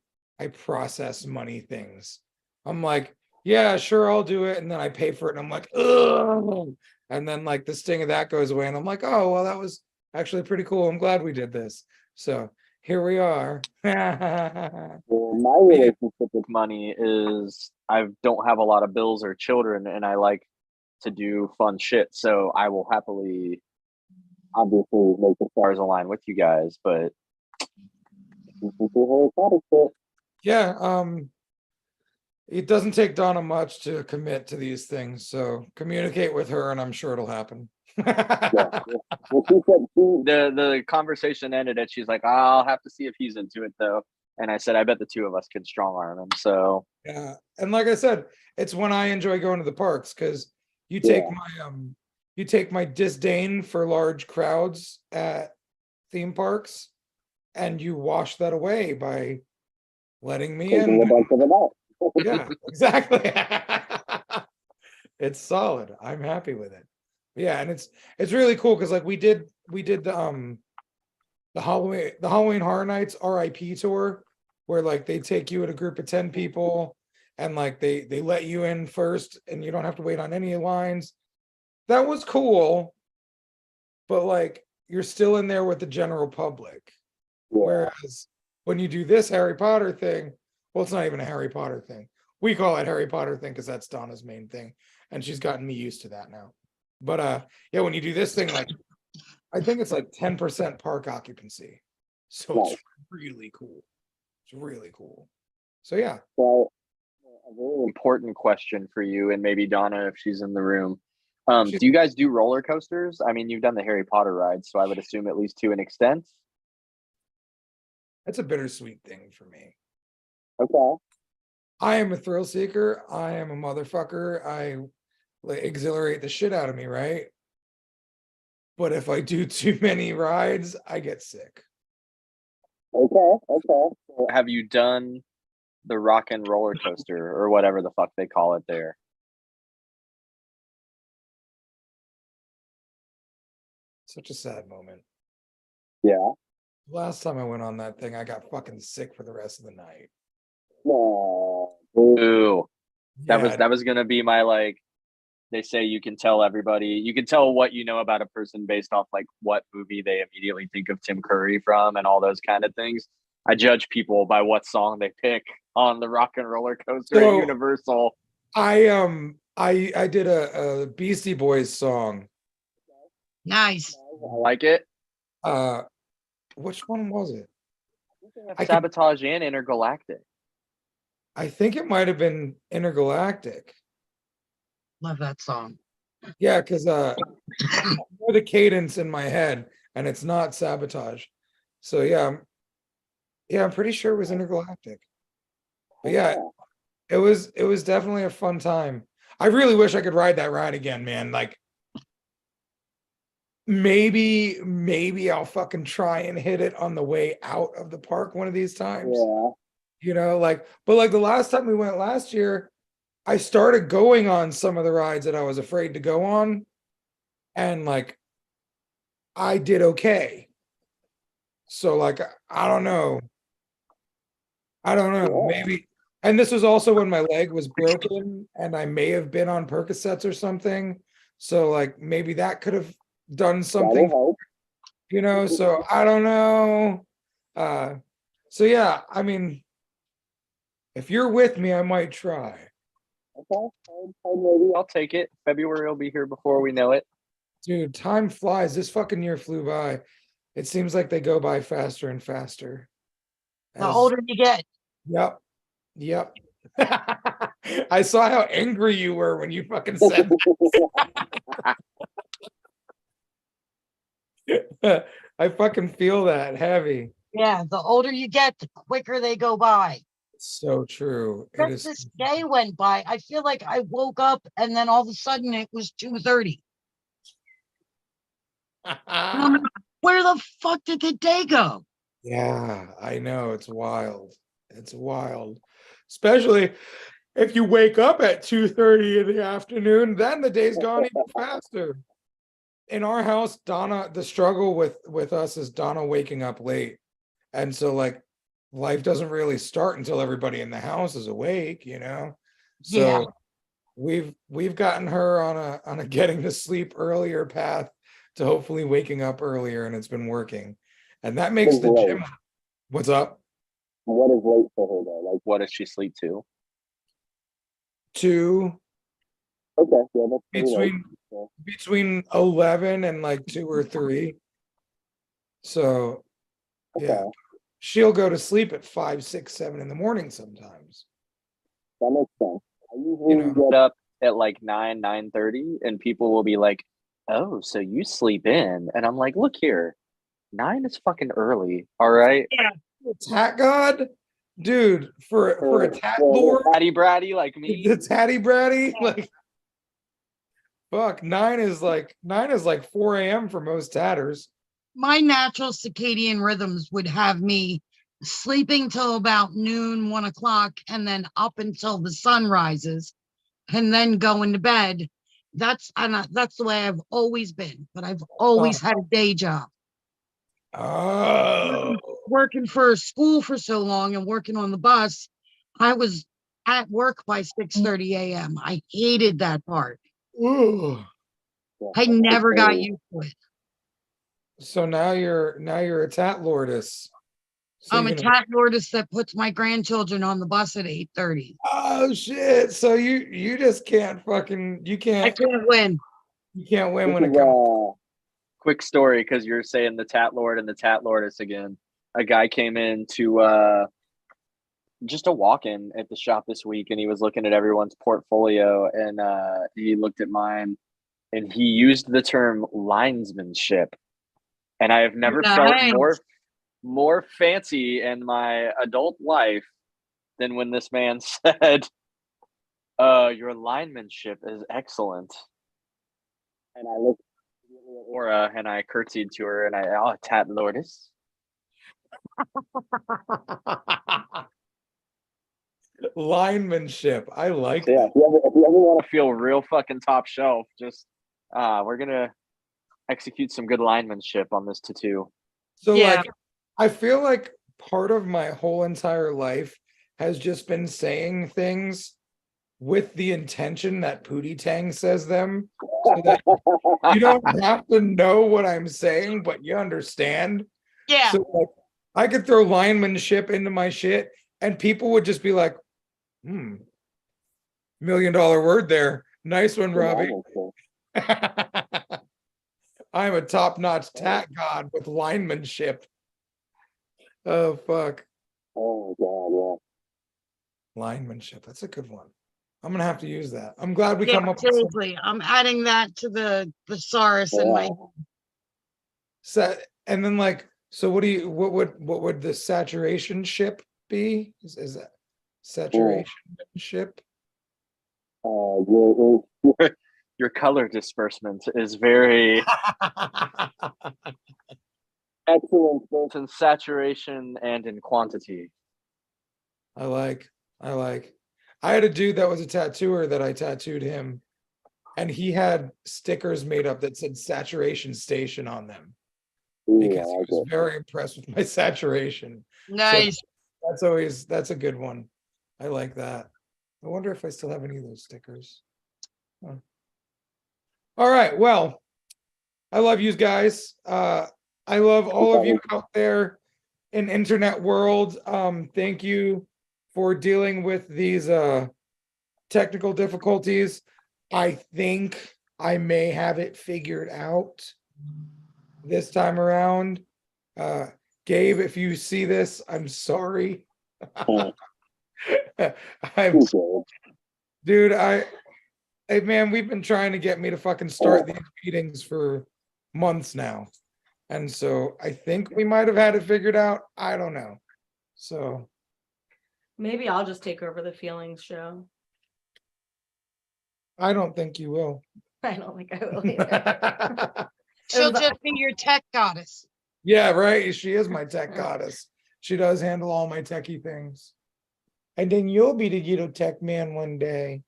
B: process money things. I'm like, yeah, sure, I'll do it. And then I pay for it and I'm like, ugh. And then like the sting of that goes away and I'm like, oh, well, that was actually pretty cool. I'm glad we did this. So here we are.
F: Well, my relationship with
A: Money is I don't have a lot of bills or children, and I like to do fun shit. So I will happily,
F: obviously make the
A: stars align with you guys. But
F: Harry Potter shit.
B: Yeah, it doesn't take Donna much to commit to these things. So communicate with her and I'm sure it'll happen.
F: Yeah. Well, she said
A: the conversation ended and she's like, I'll have to see if he's into it though. And I said, I bet the two of us could strong arm him. So
B: Yeah, and like I said, it's when I enjoy going to the parks because you take you take my disdain for large crowds at theme parks and you wash that away by letting me
F: taking a
B: in.
F: bunch of them out.
B: Yeah, exactly. It's solid. I'm happy with it. Yeah, and it's really cool because like we did the Halloween Horror Nights RIP tour where like they take you at a group of 10 people and like they let you in first and you don't have to wait on any lines. That was cool, but like you're still in there with the general public.
F: Yeah.
B: Whereas when you do this Harry Potter thing, well, it's not even a Harry Potter thing. We call it Harry Potter thing because that's Donna's main thing, and she's gotten me used to that now. But yeah, when you do this thing, like I think it's like 10% park occupancy, so it's really cool. It's really cool. So yeah.
F: So a very
A: important question for you and maybe Donna if she's in the room. Do you guys do roller coasters? I mean, you've done the Harry Potter ride, so I would assume at least to an extent.
B: That's a bittersweet thing for me.
F: okay.
B: I am a thrill seeker. I am a motherfucker. I like, exhilarate the shit out of me, right? But if I do too many rides, I get sick.
F: Okay. So,
A: Have you done the rock and roller coaster or whatever the fuck they call it there?
B: Such a sad moment.
F: yeah.
B: Last time I went on that thing, I got fucking sick for the rest of the night.
F: No.
A: Ooh, that
B: Yeah,
A: was gonna be my like. They say you can tell everybody, you can tell what you know about a person based off like what movie they immediately think of Tim Curry from and all those kind of things. I judge people by what song they pick on the rock and roller coaster
B: So-
A: at Universal.
B: I did a Beastie Boys song.
C: Nice.
A: I like it.
B: Which one was it?
A: I Sabotage and Intergalactic.
B: I think it might have been Intergalactic.
C: Love that song.
B: Yeah, because I know the cadence in my head, and it's not Sabotage. So yeah, I'm pretty sure it was Intergalactic. But yeah, it was definitely a fun time. I really wish I could ride that ride again, man. Like maybe I'll fucking try and hit it on the way out of the park one of these times.
F: Yeah.
B: You know, like, but like the last time we went last year, I started going on some of the rides that I was afraid to go on, and like I did okay. So like I don't know. Maybe, and this was also when my leg was broken and I may have been on Percocets or something. So like maybe that could have done something, you know, so I don't know. So yeah, I mean, if you're with me, I might try.
F: Okay. Maybe.
A: I'll take it. February will be here before we know it.
B: Dude, time flies. This fucking year flew by. It seems like they go by faster and faster.
C: The older you get.
B: Yep. I saw how angry you were when you fucking said that. I fucking feel that heavy.
C: Yeah, the older you get, the quicker they go by.
B: So true. It
C: Just
B: is.
C: this day went by. I feel like I woke up and then all of a sudden it was 2:30. Where the fuck did the day go?
B: Yeah, I know. It's wild. It's wild. Especially if you wake up at 2:30 in the afternoon, then the day's gone even faster. In our house, Donna, the struggle with us is Donna waking up late. And so like life doesn't really start until everybody in the house is awake, you know? So
C: Yeah.
B: we've gotten her on a getting to sleep earlier path to hopefully waking up earlier, and it's been working. And that makes the
F: Great.
B: gym. What's up?
F: What is late for her though? Like,
A: What does she sleep to?
B: 2
F: okay, yeah, that's pretty late.
B: between 11 and like 2 or 3. So yeah,
F: Okay,
B: she'll go to sleep at 5, 6, 7 in the morning sometimes.
F: that makes sense. I usually
B: You know.
A: Get
F: get
A: up at like 9:30, and people will be like, "Oh, so you sleep in?" And I'm like, "Look here, 9 is fucking early. All right,
B: Tat God, dude, for a tat lord,
A: bratty bratty like me."
B: the tatty bratty, like fuck, 9 is like 4 a.m. for most tatters.
C: My natural circadian rhythms would have me sleeping till about noon, 1 o'clock, and then up until the sun rises, and then going to bed. That's the way I've always been, but I've always had a day job.
B: Oh,
C: Working for a school for so long and working on the bus, I was at work by 6:30 a.m. I hated that part.
B: ooh.
C: I never got used to it.
B: So now you're a tat lordess. So
C: I'm a cat lordess that puts my grandchildren on the bus at 8:30.
B: oh shit! So you just can't fucking
C: I can't win.
B: you can't win
F: this
B: when it
F: is,
B: comes.
A: Quick story, because you're saying the Tat Lord and the Tat Lordess again. A guy came in to just a walk-in at the shop this week, and he was looking at everyone's portfolio, and he looked at mine, and he used the term linesmanship, and I have never felt
C: Nice.
A: more fancy in my adult life than when this man said, "Your linemanship is excellent."
F: and I look
A: Aura, and I curtsied to her, and Tat Lordess.
B: Linemanship. I like
F: yeah.
B: that.
F: If you ever want
A: I feel real fucking top shelf. Just we're gonna execute some good linemanship on this tattoo.
B: So
C: Yeah.
B: like I feel like part of my whole entire life has just been saying things with the intention that Pootie Tang says them, so that
F: to,
B: you don't have to know what I'm saying, but you understand.
C: Yeah.
B: So like I could throw linemanship into my shit and people would just be like, $1 million word there. Nice one, Robbie. I'm a top-notch tat god with linemanship. Oh fuck.
F: oh god,
B: Linemanship. That's a good one. I'm gonna have to use that. I'm glad we
C: Yeah,
B: come up with some
C: seriously. I'm adding that to the thesaurus in my
B: set. And then like, so what would the saturation ship be? Is that saturation ship?
F: you're
A: Your color disbursement is very
F: excellent.
A: both in saturation and in quantity.
B: I like. I had a dude that was a tattooer that I tattooed him, and he had stickers made up that said saturation station on them because he was very impressed with my saturation.
C: nice.
B: So that's a good one. I like that. I wonder if I still have any of those stickers. Huh. All right. Well, I love you guys. I love all of you out there in internet world. Thank you for dealing with these technical difficulties. I think I may have it figured out this time around. Gabe, if you see this, I'm sorry. Dude, hey man, we've been trying to get me to fucking start these meetings for months now. And so I think we might have had it figured out. I don't know. So
E: Maybe I'll just take over the feelings show.
B: I don't think you will.
E: I don't think I will either.
C: She'll just be your tech goddess.
B: Yeah, right. She is my tech goddess. She does handle all my techie things. And then you'll be the Guido Tech man one day.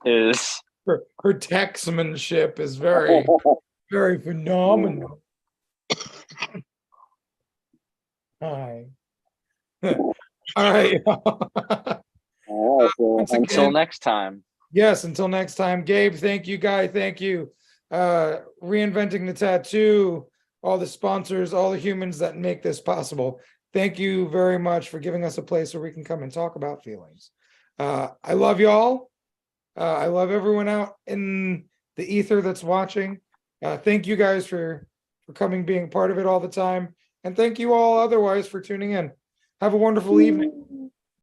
A: Is
B: Her techsmanship is very, very phenomenal. Hi. All right.
F: All right. So
B: Once
A: Until
B: again,
A: next time.
B: yes, until next time. Gabe, thank you, Guy. Thank you. Reinventing the Tattoo, all the sponsors, all the humans that make this possible. Thank you very much for giving us a place where we can come and talk about feelings. I love y'all. I love everyone out in the ether that's watching. Thank you guys for coming, being part of it all the time. And thank you all otherwise for tuning in. Have a wonderful evening.